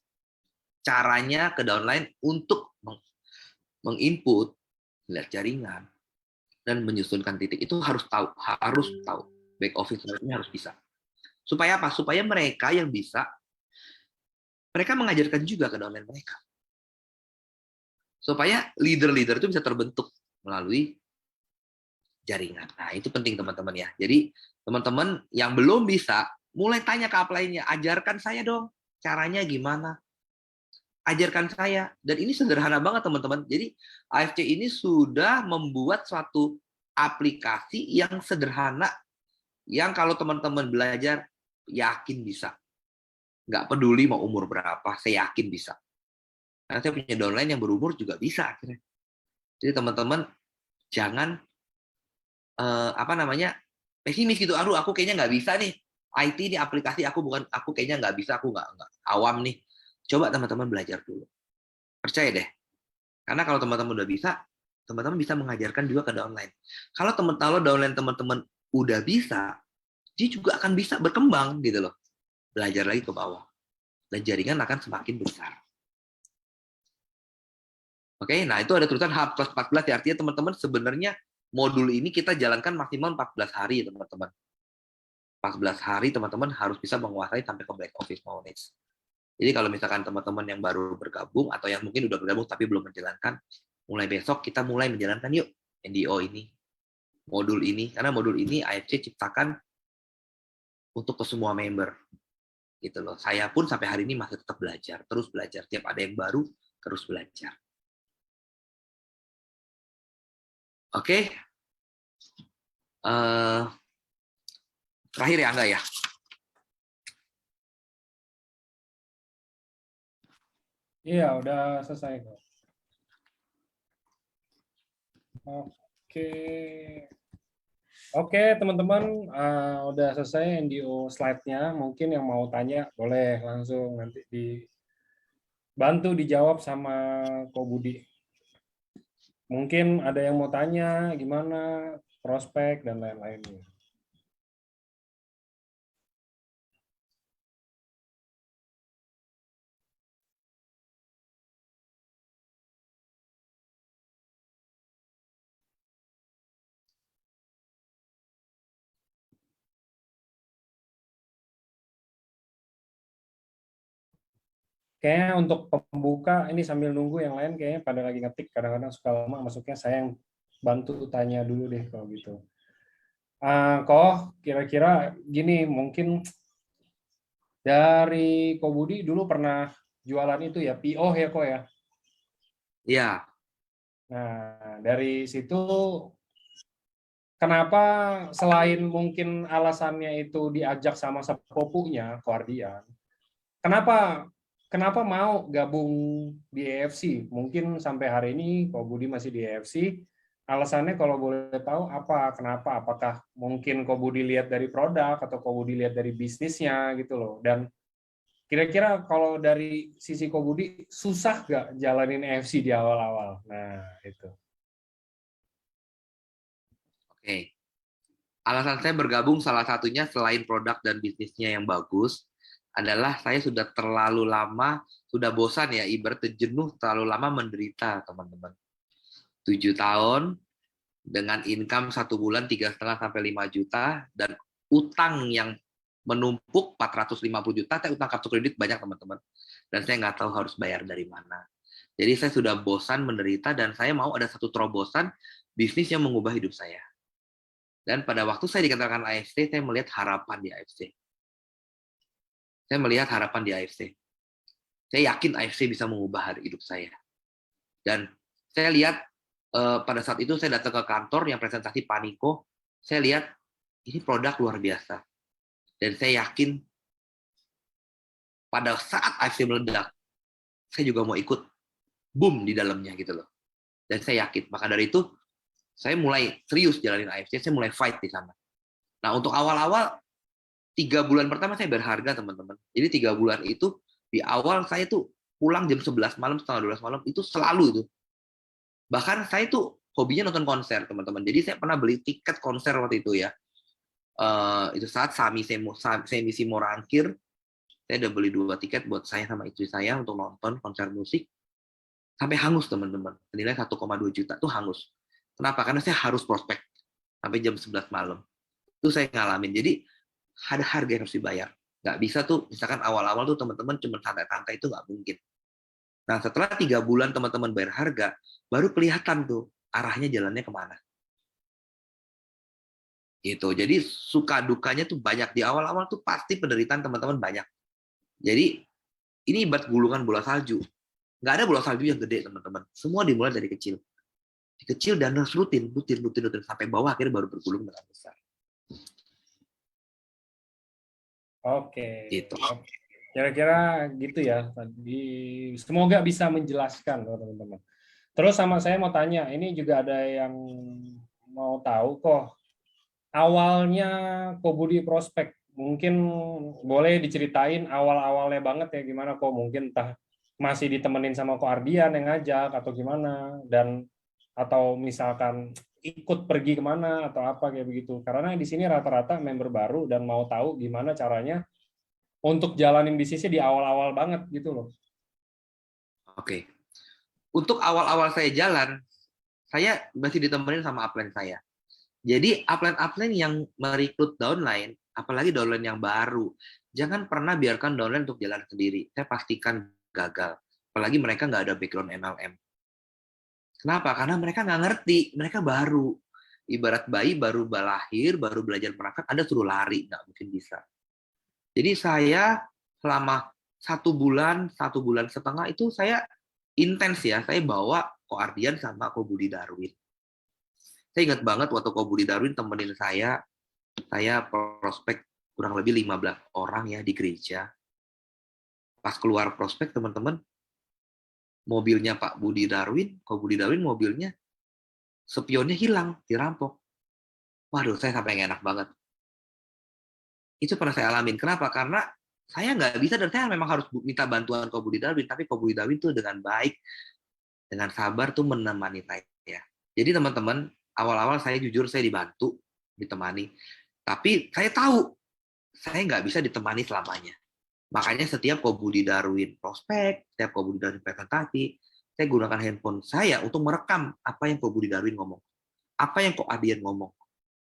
caranya ke downline untuk menginput, lihat jaringan, dan menyusunkan titik. Itu harus tahu. Back office knowledge-nya harus bisa. Supaya apa? Supaya mereka yang bisa, mereka mengajarkan juga ke downline mereka. Supaya leader-leader itu bisa terbentuk melalui jaringan. Nah, itu penting teman-teman ya. Jadi, teman-teman yang belum bisa, mulai tanya ke upline-nya, ajarkan saya dong, caranya gimana? Ajarkan saya. Dan ini sederhana banget teman-teman. Jadi, AFC ini sudah membuat suatu aplikasi yang sederhana, yang kalau teman-teman belajar, yakin bisa. Nggak peduli mau umur berapa, saya yakin bisa. Karena saya punya downline yang berumur juga bisa akhirnya. Jadi teman-teman jangan pesimis gitu. Aduh, aku kayaknya nggak bisa nih. IT ini aplikasi aku kayaknya nggak bisa, aku nggak awam nih. Coba teman-teman belajar dulu. Percaya deh. Karena kalau teman-teman udah bisa, teman-teman bisa mengajarkan juga ke downline. Kalau downline teman-teman udah bisa, dia juga akan bisa berkembang gitu loh. Belajar lagi ke bawah. Dan jaringan akan semakin besar. Oke, nah itu ada tulisan H+14 ya, artinya teman-teman sebenarnya modul ini kita jalankan maksimal 14 hari teman-teman. 14 hari teman-teman harus bisa menguasai sampai ke back office knowledge. Jadi kalau misalkan teman-teman yang baru bergabung atau yang mungkin udah bergabung tapi belum menjalankan, mulai besok kita mulai menjalankan yuk NDO ini, modul ini, karena modul ini AFC ciptakan untuk ke semua member. Gitu loh. Saya pun sampai hari ini masih tetap belajar, terus belajar. Tiap ada yang baru, terus belajar. Oke. Terakhir ya, Angga ya. Iya, udah selesai kok. Oke. Oke, teman-teman, udah selesai NDO slide-nya. Mungkin yang mau tanya, boleh langsung nanti dibantu dijawab sama Ko Budi. Mungkin ada yang mau tanya, gimana, prospek, dan lain-lainnya. Kayaknya untuk pembuka, ini sambil nunggu yang lain kayaknya pada lagi ngetik, kadang-kadang suka lama masuknya, saya yang bantu tanya dulu deh kalau gitu. Kok kira-kira gini, mungkin dari Ko Budi dulu pernah jualan itu ya, PO ya Ko ya? Iya. Nah, dari situ kenapa selain mungkin alasannya itu diajak sama sepupunya, Guardian, kenapa mau gabung di EFC? Mungkin sampai hari ini Ko Budi masih di EFC, alasannya kalau boleh tahu apa, kenapa? Apakah mungkin Ko Budi lihat dari produk atau Ko Budi lihat dari bisnisnya gitu loh. Dan kira-kira kalau dari sisi Ko Budi susah nggak jalanin EFC di awal-awal? Nah, itu. Oke. Alasan saya bergabung salah satunya selain produk dan bisnisnya yang bagus adalah saya sudah terlalu lama, sudah bosan ya, ibarat jenuh terlalu lama menderita, teman-teman. 7 tahun dengan income 1 bulan 3,5 sampai 5 juta dan utang yang menumpuk 450 juta, saya utang kartu kredit banyak, teman-teman. Dan saya nggak tahu harus bayar dari mana. Jadi saya sudah bosan menderita dan saya mau ada satu terobosan bisnis yang mengubah hidup saya. Dan pada waktu saya dikatakan AFC, saya melihat harapan di AFC. Saya melihat harapan di AFC. Saya yakin AFC bisa mengubah hari hidup saya. Dan saya lihat pada saat itu saya datang ke kantor yang presentasi Paniko, saya lihat ini produk luar biasa. Dan saya yakin pada saat AFC meledak, saya juga mau ikut boom di dalamnya gitu loh. Dan saya yakin. Maka dari itu, saya mulai serius jalanin AFC, saya mulai fight di sana. Nah, untuk awal-awal 3 bulan pertama saya berharga, teman-teman. Jadi 3 bulan itu di awal saya tuh pulang jam 11 malam, setengah 12 malam itu selalu itu. Bahkan saya tuh hobinya nonton konser, teman-teman. Jadi saya pernah beli tiket konser waktu itu ya. Itu saat Semi Simo Rangkir, saya udah beli 2 tiket buat saya sama istri saya untuk nonton konser musik. Sampai hangus, teman-teman. Senilai 1,2 juta tuh hangus. Kenapa? Karena saya harus prospek sampai jam 11 malam. Itu saya ngalamin. Jadi ada harga yang harus dibayar. Nggak bisa tuh, misalkan awal-awal tuh teman-teman cuma santai-santai, itu nggak mungkin. Nah, setelah 3 bulan teman-teman bayar harga, baru kelihatan tuh arahnya jalannya kemana. Gitu. Jadi suka dukanya tuh banyak. Di awal-awal tuh pasti penderitaan teman-teman banyak. Jadi ini ibarat gulungan bola salju. Nggak ada bola salju yang gede, teman-teman. Semua dimulai dari kecil. Kecil dan harus rutin, sampai bawah akhirnya baru bergulung dengan besar. Oke. Gitu. Kira-kira gitu ya. Tadi semoga bisa menjelaskan loh, teman-teman. Terus sama saya mau tanya, ini juga ada yang mau tahu kok. Awalnya Ko Budi prospek, mungkin boleh diceritain awal-awalnya banget ya gimana kok, mungkin entah masih ditemenin sama Ko Ardian yang ngajak atau gimana, dan atau misalkan ikut pergi kemana atau apa kayak begitu. Karena di sini rata-rata member baru dan mau tahu gimana caranya untuk jalanin bisnisnya di awal-awal banget gitu loh. Oke. Untuk awal-awal saya jalan, saya masih ditemenin sama upline saya. Jadi upline-upline yang merekrut downline, apalagi downline yang baru, jangan pernah biarkan downline untuk jalan sendiri. Saya pastikan gagal. Apalagi mereka nggak ada background MLM. Kenapa? Karena mereka nggak ngerti, mereka baru. Ibarat bayi baru lahir, baru belajar merangkak, Anda suruh lari, nggak mungkin bisa. Jadi saya selama 1 bulan, 1 bulan setengah itu saya intens ya, saya bawa Ko Ardian sama Ko Budi Darwin. Saya ingat banget waktu Ko Budi Darwin temenin saya prospek kurang lebih 15 orang ya di gereja. Pas keluar prospek, teman-teman, mobilnya Pak Budi Darwin, Ko Budi Darwin mobilnya, spionnya hilang, dirampok. Waduh, saya sampai nggak enak banget. Itu pernah saya alamin. Kenapa? Karena saya nggak bisa dan saya memang harus minta bantuan Ko Budi Darwin, tapi Ko Budi Darwin tuh dengan baik, dengan sabar tuh menemani saya. Jadi teman-teman, awal-awal saya jujur saya dibantu, ditemani. Tapi saya tahu saya nggak bisa ditemani selamanya. Makanya setiap Ko Budi Darwin prospek, setiap Ko Budi Darwin presentasi, saya gunakan handphone saya untuk merekam apa yang Ko Budi Darwin ngomong, apa yang Ko Adian ngomong.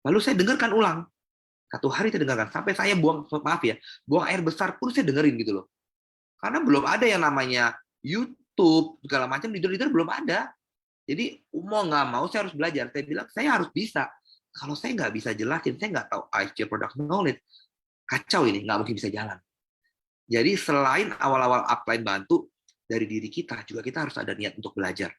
Lalu saya dengarkan ulang. 1 hari saya dengarkan sampai saya buang air besar pun saya dengerin gitu loh. Karena belum ada yang namanya YouTube segala macam, leader-leader belum ada. Jadi mau nggak mau saya harus belajar. Saya bilang saya harus bisa. Kalau saya nggak bisa jelasin, saya nggak tahu IC product knowledge, kacau ini, nggak mungkin bisa jalan. Jadi selain awal-awal upline bantu, dari diri kita juga kita harus ada niat untuk belajar.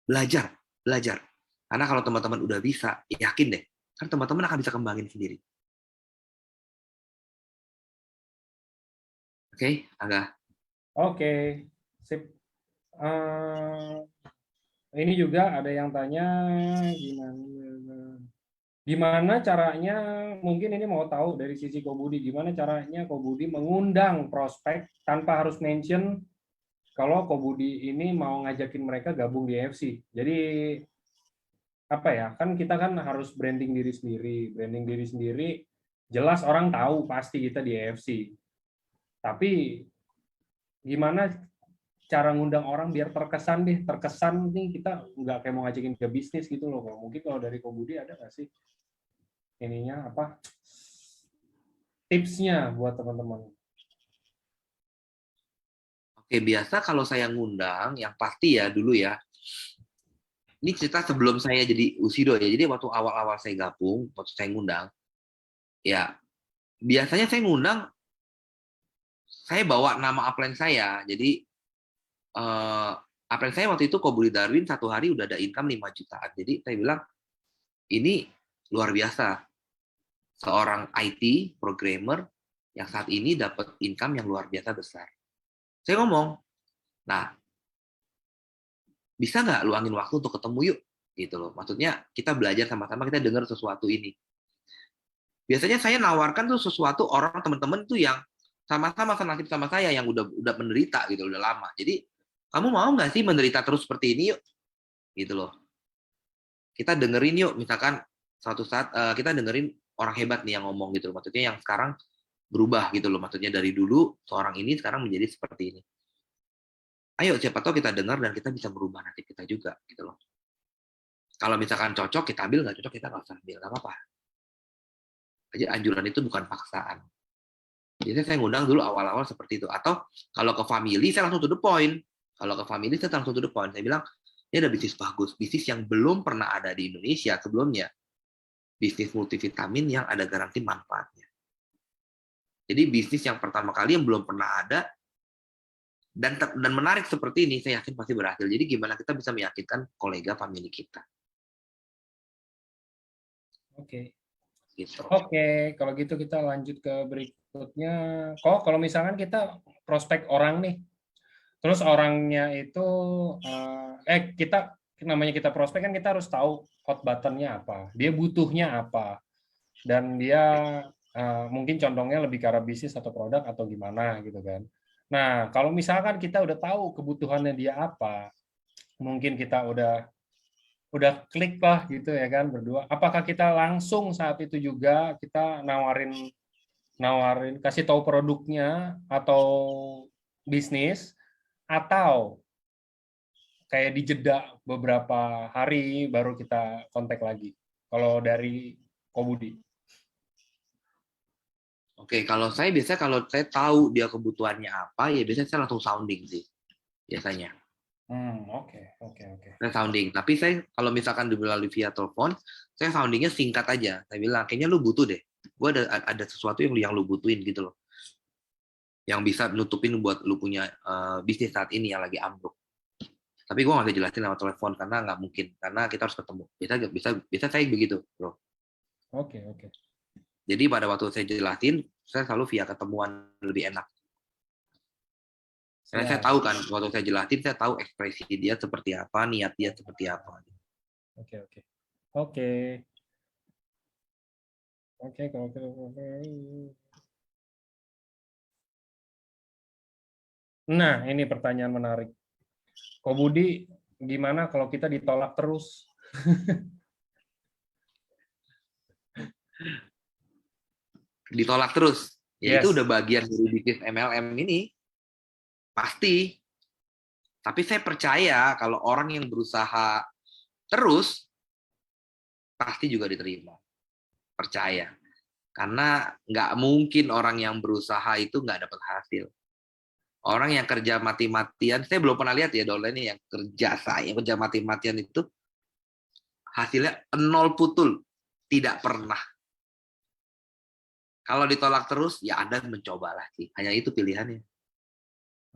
Belajar, belajar. Karena kalau teman-teman udah bisa, yakin deh, kan teman-teman akan bisa kembangin sendiri. Oke, Angga. Oke, sip. Eh, Ini juga ada yang tanya gimana caranya, mungkin ini mau tahu dari sisi Kobudi, gimana caranya Kobudi mengundang prospek tanpa harus mention kalau Kobudi ini mau ngajakin mereka gabung di EFC. Jadi apa ya, kan kita kan harus branding diri sendiri. Branding diri sendiri jelas orang tahu pasti kita di EFC. Tapi gimana cara ngundang orang biar terkesan nih kita nggak kayak mau ngajakin ke bisnis gitu loh. Mungkin kalau dari Kobudi ada nggak sih ininya apa tipsnya buat teman-teman? Oke, biasa kalau saya ngundang, yang pasti ya dulu ya, ini cerita sebelum saya jadi Usido ya, jadi waktu awal-awal saya gabung, waktu saya ngundang, ya biasanya saya ngundang, saya bawa nama upline saya, jadi upline saya waktu itu Kobudi Darwin, satu hari udah ada income 5 jutaan, jadi saya bilang, ini luar biasa, seorang IT, programmer, yang saat ini dapat income yang luar biasa besar. Saya ngomong, nah, bisa nggak luangin waktu untuk ketemu yuk? Gitu loh. Maksudnya kita belajar sama-sama, kita dengar sesuatu ini. Biasanya saya nawarkan tuh sesuatu orang teman-teman tuh yang sama-sama senasib sama saya, yang udah menderita gitu, udah lama. Jadi, kamu mau nggak sih menderita terus seperti ini yuk? Gitu loh. Kita dengerin yuk, misalkan suatu saat kita dengerin orang hebat nih yang ngomong gitu loh. Maksudnya yang sekarang berubah gitu loh. Maksudnya dari dulu seorang ini sekarang menjadi seperti ini. Ayo siapa tahu kita dengar dan kita bisa merubah nasib kita juga gitu loh. Kalau misalkan cocok kita ambil, nggak cocok kita nggak usah ambil, nggak apa-apa. Jadi anjuran itu bukan paksaan. Jadi saya ngundang dulu awal-awal seperti itu. Atau kalau ke family saya langsung to the point. Kalau ke family saya langsung to the point. Saya bilang, ini ada bisnis bagus, bisnis yang belum pernah ada di Indonesia sebelumnya. Bisnis multivitamin yang ada garansi manfaatnya. Jadi bisnis yang pertama kali yang belum pernah ada, dan menarik seperti ini, saya yakin pasti berhasil. Jadi gimana kita bisa meyakinkan kolega family kita. Oke. Gitu. Oke, kalau gitu kita lanjut ke berikutnya. Kok kalau misalkan kita prospek orang nih, terus orangnya itu kita namanya kita prospek kan kita harus tahu hot buttonnya apa, dia butuhnya apa, dan dia mungkin condongnya lebih ke arah bisnis atau produk atau gimana gitu kan. Nah, kalau misalkan kita udah tahu kebutuhannya dia apa, mungkin kita udah klik lah gitu ya kan berdua. Apakah kita langsung saat itu juga kita nawarin kasih tahu produknya atau bisnis, atau kayak dijeda beberapa hari baru kita kontak lagi? Kalau dari Kobudi. Oke, kalau saya biasa kalau saya tahu dia kebutuhannya apa, ya biasanya saya langsung sounding sih, biasanya. Oke. Saya sounding. Tapi saya kalau misalkan melalui via telepon, saya soundingnya singkat aja. Saya bilang, kayaknya lu butuh deh. Gue ada sesuatu yang lu butuhin gitu loh. Yang bisa nutupin buat lu punya bisnis saat ini yang lagi ambruk. Tapi gue nggak bisa jelasin lewat telepon karena nggak mungkin. Karena kita harus ketemu. Bisa saya begitu, bro. Oke. Jadi pada waktu saya jelasin, saya selalu via ketemuan lebih enak. Karena saya Siap. tahu kan, waktu saya jelasin, saya tahu ekspresi dia seperti apa, niat dia seperti apa. Oke. Nah, ini pertanyaan menarik. Kobudi, gimana kalau kita ditolak terus? Ditolak terus. Ya Yes. itu udah bagian dari bisnis MLM ini. Pasti. Tapi saya percaya kalau orang yang berusaha terus, pasti juga diterima. Percaya. Karena nggak mungkin orang yang berusaha itu nggak dapat hasil. Orang yang kerja mati-matian, saya belum pernah lihat ya dolar ini yang kerja mati-matian itu hasilnya nol putul, tidak pernah. Kalau ditolak terus, ya Anda mencobalah sih. Hanya itu pilihannya.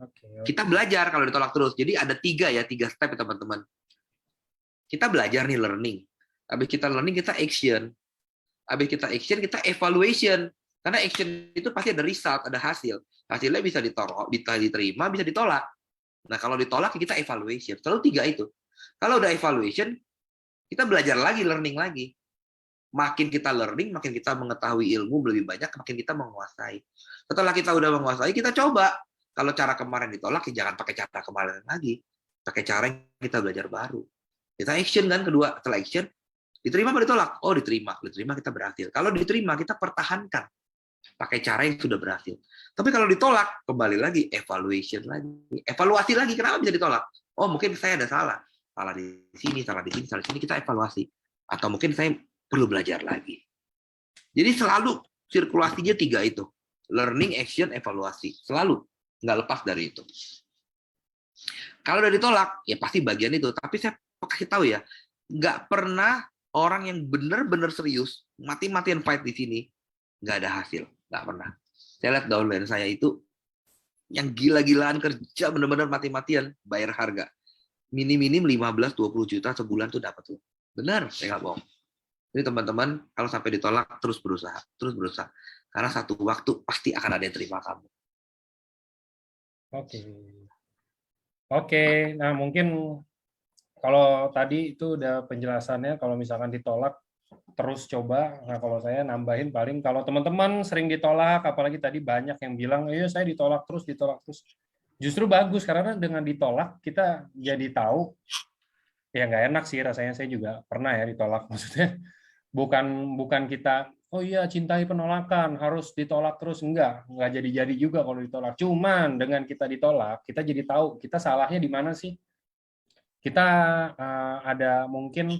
Oke. Kita belajar kalau ditolak terus. Jadi ada tiga step ya teman-teman. Kita belajar nih learning. Habis kita learning, kita action. Habis kita action, kita evaluation. Karena action itu pasti ada result, ada hasil. Hasilnya bisa diterima, bisa ditolak. Nah kalau ditolak, kita evaluation. Selalu tiga itu. Kalau udah evaluation, kita belajar lagi, learning lagi. Makin kita learning, makin kita mengetahui ilmu lebih banyak, makin kita menguasai. Setelah kita udah menguasai, kita coba. Kalau cara kemarin ditolak, ya jangan pakai cara kemarin lagi. Pakai cara yang kita belajar baru. Kita action kan kedua. Setelah action, diterima apa ditolak? Oh, diterima. Diterima kita berhasil. Kalau diterima, kita pertahankan. Pakai cara yang sudah berhasil. Tapi kalau ditolak, kembali lagi, evaluation lagi. Evaluasi lagi, kenapa bisa ditolak? Oh, mungkin saya ada salah. Salah di sini, salah di sini, salah di sini, kita evaluasi. Atau mungkin saya perlu belajar lagi. Jadi selalu sirkulasinya 3 itu. Learning, action, evaluasi. Selalu. Nggak lepas dari itu. Kalau udah ditolak, ya pasti bagian itu. Tapi saya kasih tahu ya, nggak pernah orang yang benar-benar serius, mati-matian fight di sini, nggak ada hasil. Nggak pernah. Saya lihat downline saya itu, yang gila-gilaan kerja, benar-benar mati-matian, bayar harga. Minim-minim 15-20 juta sebulan tuh dapat tuh. Benar, saya nggak bohong. Jadi teman-teman, kalau sampai ditolak, terus berusaha. Terus berusaha. Karena satu waktu pasti akan ada yang terima kamu. Oke. Oke, nah mungkin kalau tadi itu udah penjelasannya, kalau misalkan ditolak, terus coba. Nah kalau saya nambahin paling, kalau teman-teman sering ditolak, apalagi tadi banyak yang bilang, iya saya ditolak terus, ditolak terus. Justru bagus, karena dengan ditolak, kita jadi tahu, ya nggak enak sih rasanya, saya juga pernah ya ditolak, maksudnya bukan kita oh iya cintai penolakan harus ditolak terus, enggak jadi juga kalau ditolak. Cuman dengan kita ditolak kita jadi tahu kita salahnya di mana sih, kita ada mungkin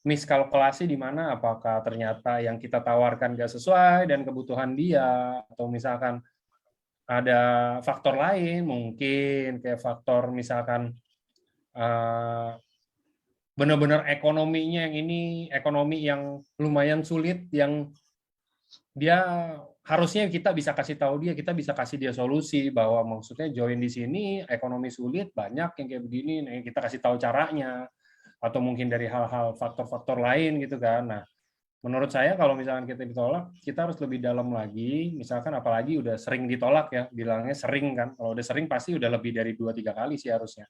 miskalkulasi di mana, apakah ternyata yang kita tawarkan nggak sesuai dan kebutuhan dia, atau misalkan ada faktor lain mungkin kayak faktor misalkan benar-benar ekonominya yang ini ekonomi yang lumayan sulit, yang dia harusnya kita bisa kasih tahu dia, kita bisa kasih dia solusi bahwa maksudnya join di sini ekonomi sulit, banyak yang kayak begini, nah kita kasih tahu caranya, atau mungkin dari hal-hal faktor-faktor lain gitu kan. Nah, menurut saya kalau misalkan kita ditolak, kita harus lebih dalam lagi, misalkan apalagi udah sering ditolak ya, bilangnya sering kan, kalau udah sering pasti udah lebih dari 2-3 kali sih harusnya.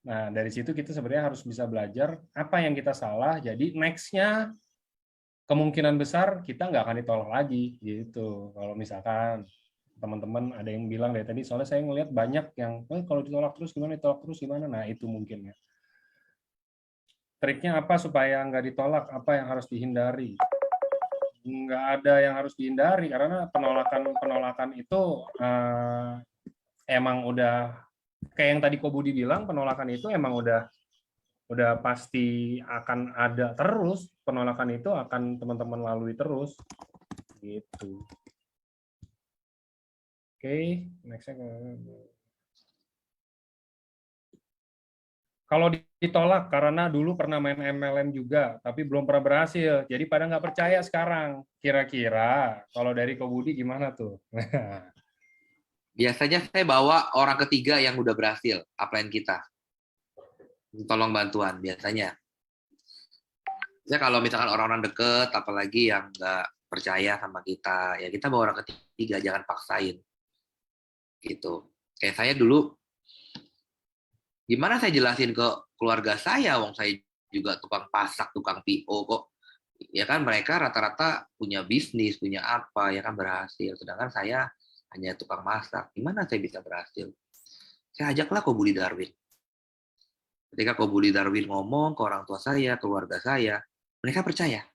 Nah, dari situ kita sebenarnya harus bisa belajar apa yang kita salah, jadi next-nya kemungkinan besar kita nggak akan ditolak lagi gitu. Kalau misalkan teman-teman ada yang bilang dari tadi, soalnya saya ngelihat banyak yang kalau ditolak terus gimana, nah itu mungkin ya. Triknya apa supaya nggak ditolak, apa yang harus dihindari? Nggak ada yang harus dihindari, karena penolakan itu emang udah, kayak yang tadi Ko Budi bilang, penolakan itu emang udah pasti akan ada terus, penolakan itu akan teman-teman lalui terus gitu. Oke, next-nya. Kalau ditolak karena dulu pernah main MLM juga, tapi belum pernah berhasil, jadi pada nggak percaya sekarang. Kira-kira kalau dari Ko Budi gimana tuh? Biasanya saya bawa orang ketiga yang udah berhasil, upline kita. Tolong bantuan, biasanya. Ya kalau misalkan orang-orang deket, apalagi yang nggak percaya sama kita, ya kita bawa orang ketiga, jangan paksain. Gitu. Kayak saya dulu, gimana saya jelasin ke keluarga saya, wong saya juga tukang pasak, tukang PO kok. Ya kan mereka rata-rata punya bisnis, punya apa, ya kan berhasil. Sedangkan saya hanya tukang masak. Gimana saya bisa berhasil? Saya ajaklah Ko Budi Darwin. Ketika Ko Budi Darwin ngomong ke orang tua saya, keluarga saya, mereka percaya.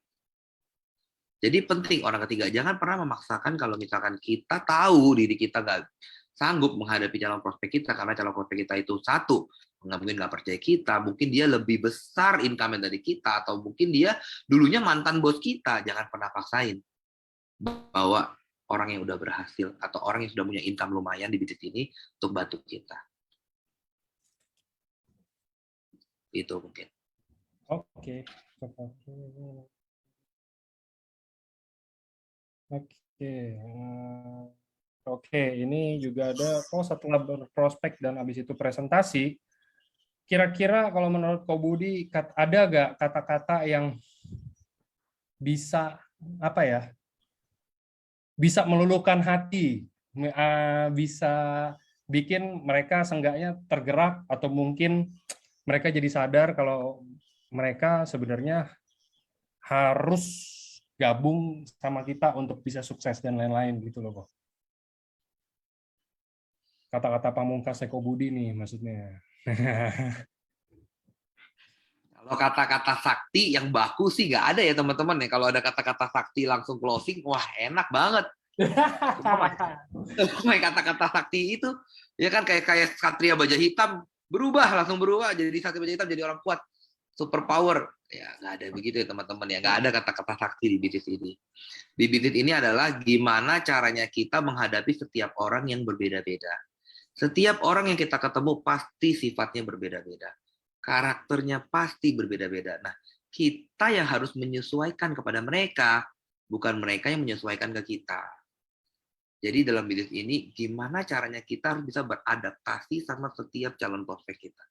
Jadi penting orang ketiga, jangan pernah memaksakan kalau misalkan kita tahu diri kita nggak sanggup menghadapi calon prospek kita, karena calon prospek kita itu satu, mungkin nggak percaya kita, mungkin dia lebih besar income dari kita, atau mungkin dia dulunya mantan bos kita. Jangan pernah paksain bahwa orang yang udah berhasil atau orang yang sudah punya income lumayan di bisnis ini untuk bantu kita. Itu mungkin. Oke. Oke, ini juga ada, setelah berprospek dan habis itu presentasi, kira-kira kalau menurut Ko Budi, ada nggak kata-kata yang bisa, apa ya, bisa meluluhkan hati, bisa bikin mereka seenggaknya tergerak, atau mungkin mereka jadi sadar kalau mereka sebenarnya harus gabung sama kita untuk bisa sukses dan lain-lain gitu loh kok. Kata-kata pamungkas Eko Budi nih maksudnya. Kalau kata-kata sakti yang baku sih nggak ada ya teman-teman ya. Kalau ada kata-kata sakti langsung closing, wah enak banget. Main kata-kata sakti itu ya kan kayak kayak Satria Baja Hitam langsung berubah jadi Satria Baja Hitam jadi orang kuat, super power. Ya nggak ada begitu ya teman-teman ya. Nggak ada kata-kata sakti di bisnis ini. Di bisnis ini adalah gimana caranya kita menghadapi setiap orang yang berbeda-beda. Setiap orang yang kita ketemu pasti sifatnya berbeda-beda. Karakternya pasti berbeda-beda. Nah, kita yang harus menyesuaikan kepada mereka, bukan mereka yang menyesuaikan ke kita. Jadi dalam bisnis ini, gimana caranya kita harus bisa beradaptasi sama setiap calon prospek kita.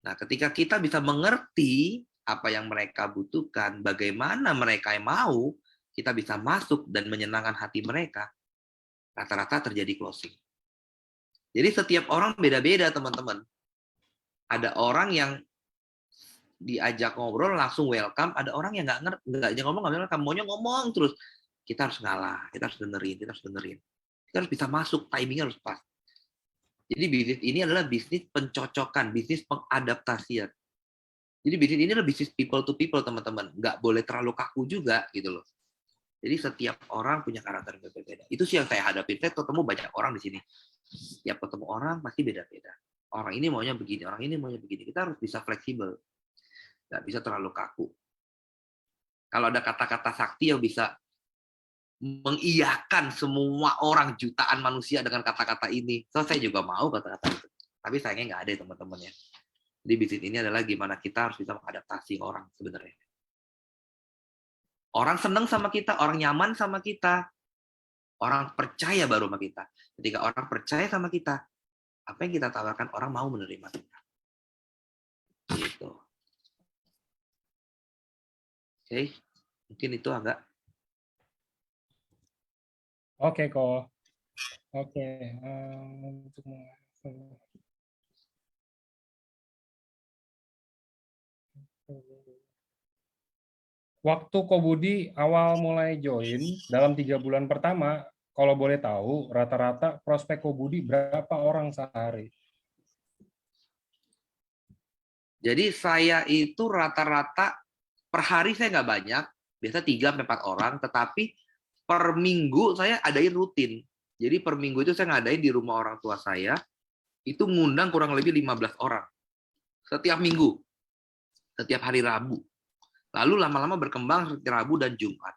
Nah, ketika kita bisa mengerti apa yang mereka butuhkan, bagaimana mereka yang mau, kita bisa masuk dan menyenangkan hati mereka, rata-rata terjadi closing. Jadi setiap orang beda-beda, teman-teman. Ada orang yang diajak ngobrol langsung welcome, ada orang yang nggak ngerti, nggak ngomong, nggak welcome, maunya ngomong terus. Kita harus ngalah, kita harus dengerin. Kita harus bisa masuk, timingnya harus pas. Jadi bisnis ini adalah bisnis pencocokan, bisnis pengadaptasian. Jadi bisnis ini adalah bisnis people to people, teman-teman. Nggak boleh terlalu kaku juga, gitu loh. Jadi setiap orang punya karakter berbeda. Itu sih yang saya hadapi. Saya ketemu banyak orang di sini. Setiap ketemu orang pasti beda-beda. Orang ini maunya begini, orang ini maunya begini. Kita harus bisa fleksibel. Nggak bisa terlalu kaku. Kalau ada kata-kata sakti yang bisa mengiyakan semua orang, jutaan manusia dengan kata-kata ini. So, saya juga mau kata-kata itu. Tapi sayangnya nggak ada, teman-teman ya. Jadi bisnis ini adalah gimana kita harus bisa mengadaptasi orang sebenarnya. Orang senang sama kita, orang nyaman sama kita, orang percaya baru sama kita. Ketika orang percaya sama kita, apa yang kita tawarkan, orang mau menerima kita. Gitu. Oke, mungkin itu agak. Oke kok. Oke. Waktu Ko Budi awal mulai join, dalam 3 bulan pertama, kalau boleh tahu, rata-rata prospek Ko Budi berapa orang sehari? Jadi saya itu rata-rata per hari saya nggak banyak, biasa 3-4 orang, tetapi per minggu saya adain rutin. Jadi per minggu itu saya ngadain di rumah orang tua saya, itu ngundang kurang lebih 15 orang. Setiap minggu, setiap hari Rabu. Lalu lama-lama berkembang seperti Rabu dan Jumat.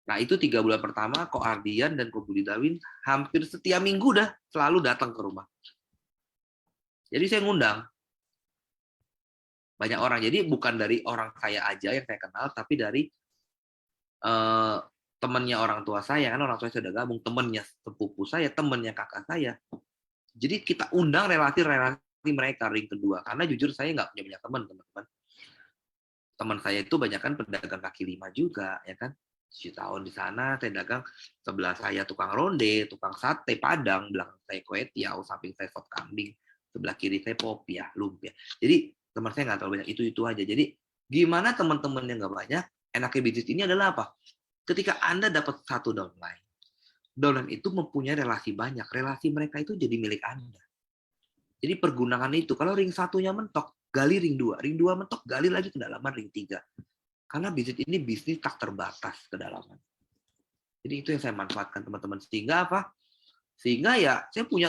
Nah itu 3 bulan pertama, Ko Ardian dan Ko Budi Dawin hampir setiap minggu dah selalu datang ke rumah. Jadi saya ngundang banyak orang. Jadi bukan dari orang saya aja yang saya kenal, tapi dari temannya orang tua saya, kan orang tua saya sudah gabung, temannya sepupu saya, temannya kakak saya. Jadi kita undang relasi-relasi mereka ring kedua. Karena jujur saya nggak punya banyak teman, teman-teman. Teman saya itu banyak kan pedagang kaki lima juga, ya kan. 7 tahun di sana, saya dagang, sebelah saya tukang ronde, tukang sate Padang, belakang saya kue tiaw, samping saya sop kambing, sebelah kiri saya popiah, lumpia. Jadi teman saya nggak terlalu banyak, itu aja. Jadi gimana teman-teman yang nggak banyak, enaknya bisnis ini adalah apa? Ketika Anda dapat satu downline itu mempunyai relasi banyak, relasi mereka itu jadi milik Anda. Jadi pergunakan itu, kalau ring satunya mentok, gali ring 2, ring 2 mentok, gali lagi kedalaman ring 3. Karena bisnis ini bisnis tak terbatas kedalaman. Jadi itu yang saya manfaatkan teman-teman. Sehingga apa? Sehingga ya saya punya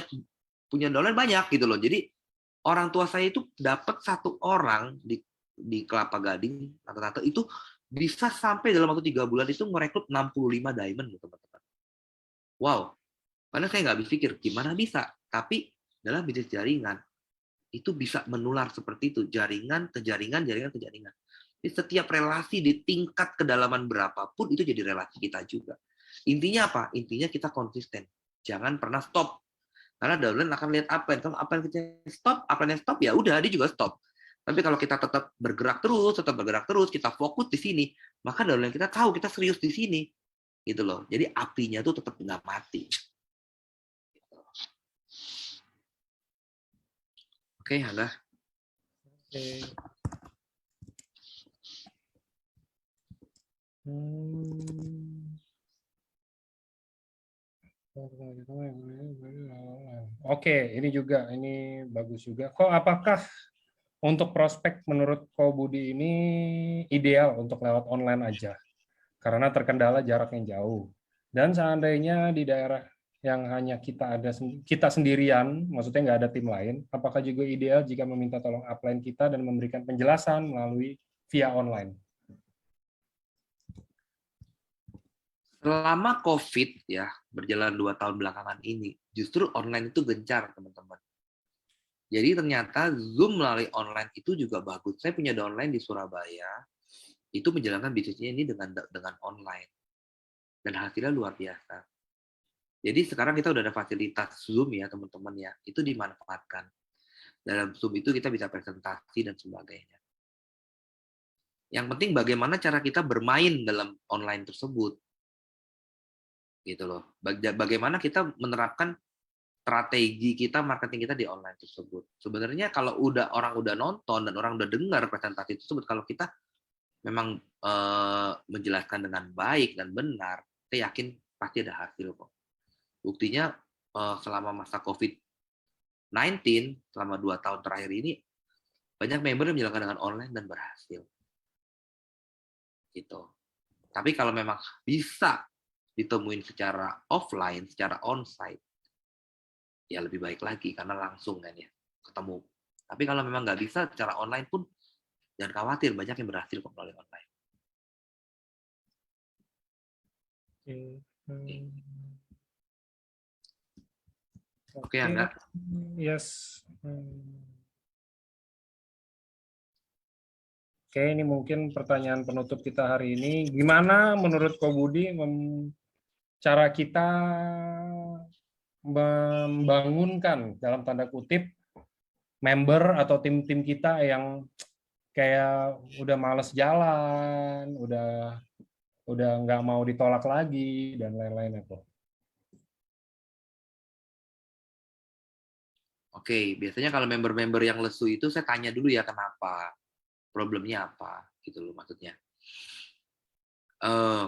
downline banyak gitu loh. Jadi orang tua saya itu dapat satu orang di Kelapa Gading, rata-rata itu bisa sampai dalam waktu 3 bulan itu merekrut 65 diamond gitu, teman-teman. Wow, karena saya nggak berpikir gimana bisa. Tapi dalam bisnis jaringan, itu bisa menular seperti itu. Jaringan ke jaringan, jaringan ke jaringan. Jadi setiap relasi di tingkat kedalaman berapapun, itu jadi relasi kita juga. Intinya apa? Intinya kita konsisten. Jangan pernah stop. Karena downline akan lihat apa yang stop, ya udah, dia juga stop. Tapi kalau kita tetap bergerak terus, kita fokus di sini, maka downline kita tahu kita serius di sini. Gitu loh. Jadi apinya tuh tetap nggak mati. Oke, Angga. Oke. Oke, ini juga, ini bagus juga. Kok apakah untuk prospek menurut Ko Budi ini ideal untuk lewat online aja? Karena terkendala jarak yang jauh. Dan seandainya di daerah yang hanya kita sendirian, maksudnya nggak ada tim lain, apakah juga ideal jika meminta tolong upline kita dan memberikan penjelasan melalui via online? Selama COVID ya, berjalan 2 tahun belakangan ini, justru online itu gencar, teman-teman. Jadi ternyata Zoom melalui online itu juga bagus. Saya punya downline di Surabaya, itu menjalankan bisnisnya ini dengan online. Dan hasilnya luar biasa. Jadi sekarang kita udah ada fasilitas Zoom ya, teman-teman ya. Itu dimanfaatkan. Dalam Zoom itu kita bisa presentasi dan sebagainya. Yang penting bagaimana cara kita bermain dalam online tersebut. Gitu loh. Bagaimana kita menerapkan strategi kita, marketing kita di online tersebut. Sebenarnya kalau orang udah nonton dan orang udah dengar presentasi tersebut, kalau kita memang menjelaskan dengan baik dan benar, saya yakin pasti ada hasil kok. Buktinya selama masa COVID-19, selama 2 tahun terakhir ini, banyak member yang menjalankan dengan online dan berhasil. Gitu. Tapi kalau memang bisa ditemuin secara offline, secara onsite, ya lebih baik lagi karena langsung kan ya ketemu. Tapi kalau memang nggak bisa secara online pun jangan khawatir, banyak yang berhasil kok melalui online. Oke, Angga. Yes. Oke, ini mungkin pertanyaan penutup kita hari ini. Gimana menurut Ko Budi cara kita membangunkan dalam tanda kutip member atau tim-tim kita yang kayak udah males jalan, udah nggak mau ditolak lagi dan lain-lain itu. Oke, biasanya kalau member-member yang lesu itu saya tanya dulu ya kenapa, problemnya apa, gitu loh maksudnya.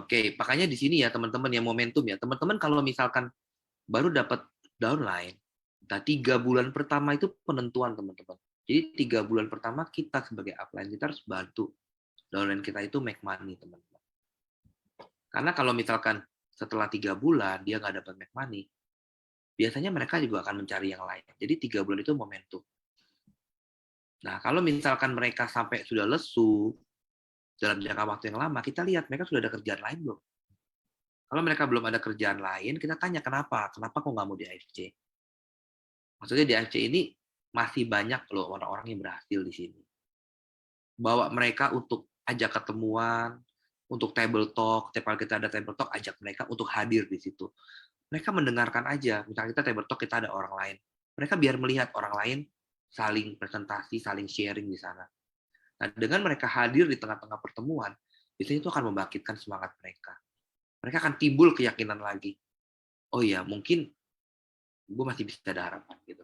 Oke, makanya di sini ya teman-teman yang momentum ya, teman-teman kalau misalkan baru dapat downline, nah 3 bulan pertama itu penentuan teman-teman. Jadi 3 bulan pertama kita sebagai upline kita harus bantu downline kita itu make money teman-teman. Karena kalau misalkan setelah 3 bulan dia nggak dapat make money, biasanya mereka juga akan mencari yang lain. Jadi 3 bulan itu momentum. Nah kalau misalkan mereka sampai sudah lesu dalam jangka waktu yang lama, kita lihat mereka sudah ada kerjaan lain belum. Kalau mereka belum ada kerjaan lain, kita tanya kenapa kok nggak mau di AFC? Maksudnya di AFC ini masih banyak loh orang-orang yang berhasil di sini. Bawa mereka untuk ajak ketemuan, untuk table talk, setiap kali kita ada table talk, ajak mereka untuk hadir di situ. Mereka mendengarkan aja, misalnya kita table talk, kita ada orang lain. Mereka biar melihat orang lain saling presentasi, saling sharing di sana. Nah, dengan mereka hadir di tengah-tengah pertemuan, biasanya itu akan membangkitkan semangat mereka. Mereka akan timbul keyakinan lagi. Oh iya, mungkin gue masih bisa ada harapan gitu.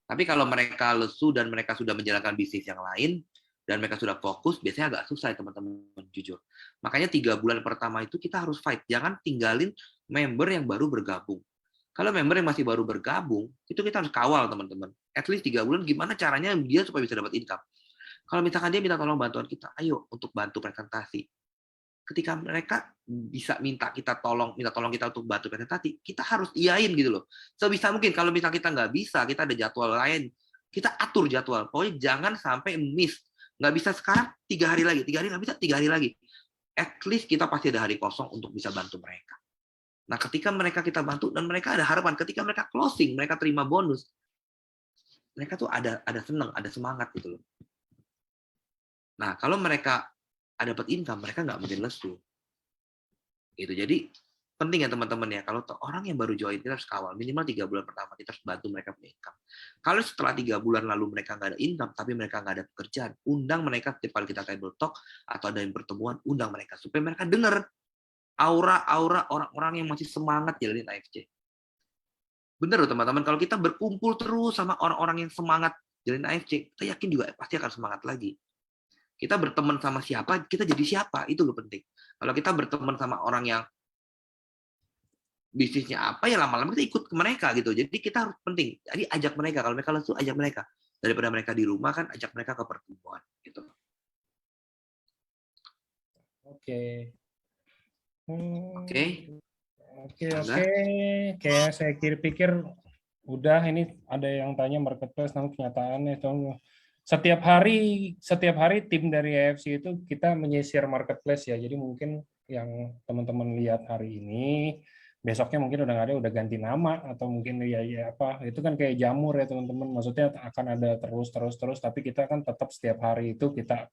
Tapi kalau mereka lesu dan mereka sudah menjalankan bisnis yang lain dan mereka sudah fokus, biasanya agak susah teman-teman jujur. Makanya 3 bulan pertama itu kita harus fight. Jangan tinggalin member yang baru bergabung. Kalau member yang masih baru bergabung, itu kita harus kawal teman-teman. At least 3 bulan gimana caranya dia supaya bisa dapat income. Kalau misalkan dia minta tolong bantuan kita, ayo untuk bantu presentasi. Ketika mereka bisa minta tolong kita untuk bantu presentasi, kita harus iyain gitu loh. Sebisa mungkin kalau misalnya kita nggak bisa, kita ada jadwal lain, kita atur jadwal. Pokoknya jangan sampai miss. Nggak bisa sekarang, 3 hari lagi. 3 hari nggak bisa, 3 hari lagi. At least kita pasti ada hari kosong untuk bisa bantu mereka. Nah, ketika mereka kita bantu dan mereka ada harapan, ketika mereka closing, mereka terima bonus, mereka tuh ada senang, ada semangat gitu loh. Nah, kalau mereka dapat income, mereka nggak mungkin lesu. Gitu. Jadi penting ya teman-teman ya, kalau orang yang baru join kita harus kawal minimal 3 bulan pertama, kita harus bantu mereka punya income. Kalau setelah 3 bulan lalu mereka nggak ada income tapi mereka nggak ada pekerjaan, undang mereka setiap kali kita table talk atau ada yang pertemuan, undang mereka supaya mereka dengar aura orang-orang yang masih semangat jalanin AFC. Bener loh teman-teman, kalau kita berkumpul terus sama orang-orang yang semangat jalin AFC, kita yakin juga pasti akan semangat lagi. Kita berteman sama siapa, kita jadi siapa, itu loh penting. Kalau kita berteman sama orang yang bisnisnya apa, ya lama-lama kita ikut ke mereka gitu. Jadi kita harus penting. Jadi ajak mereka, kalau mereka lesu, ajak mereka. Daripada mereka di rumah kan, ajak mereka ke pertemuan gitu. Oke. Oke. Oke. Kayak saya pikir udah, ini ada yang tanya marketplace tentang kenyataannya. Setiap hari tim dari AFC itu kita menyisir marketplace ya. Jadi mungkin yang teman-teman lihat hari ini, besoknya mungkin udah nggak ada, udah ganti nama, atau mungkin ya apa, itu kan kayak jamur ya teman-teman. Maksudnya akan ada terus, tapi kita kan tetap setiap hari itu kita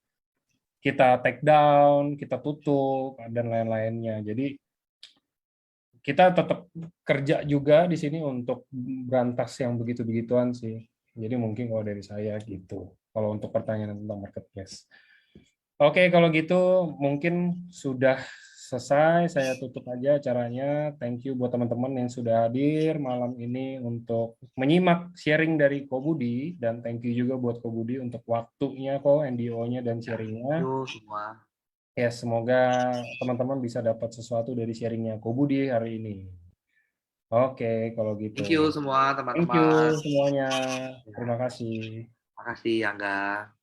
take down, kita tutup, dan lain-lainnya. Jadi kita tetap kerja juga di sini untuk berantas yang begitu-begituan sih. Jadi mungkin kalau dari saya gitu. Kalau untuk pertanyaan tentang marketplace. Oke, kalau gitu mungkin sudah selesai. Saya tutup aja acaranya. Thank you buat teman-teman yang sudah hadir malam ini untuk menyimak sharing dari Ko Budi, dan thank you juga buat Ko Budi untuk waktunya, NDO-nya dan sharingnya. Yuk semua. Ya, semoga teman-teman bisa dapat sesuatu dari sharingnya Ko Budi hari ini. Oke, kalau gitu. Thank you semua Thank you teman-teman. semuanya. Ya, Terima kasih. makasih Angga.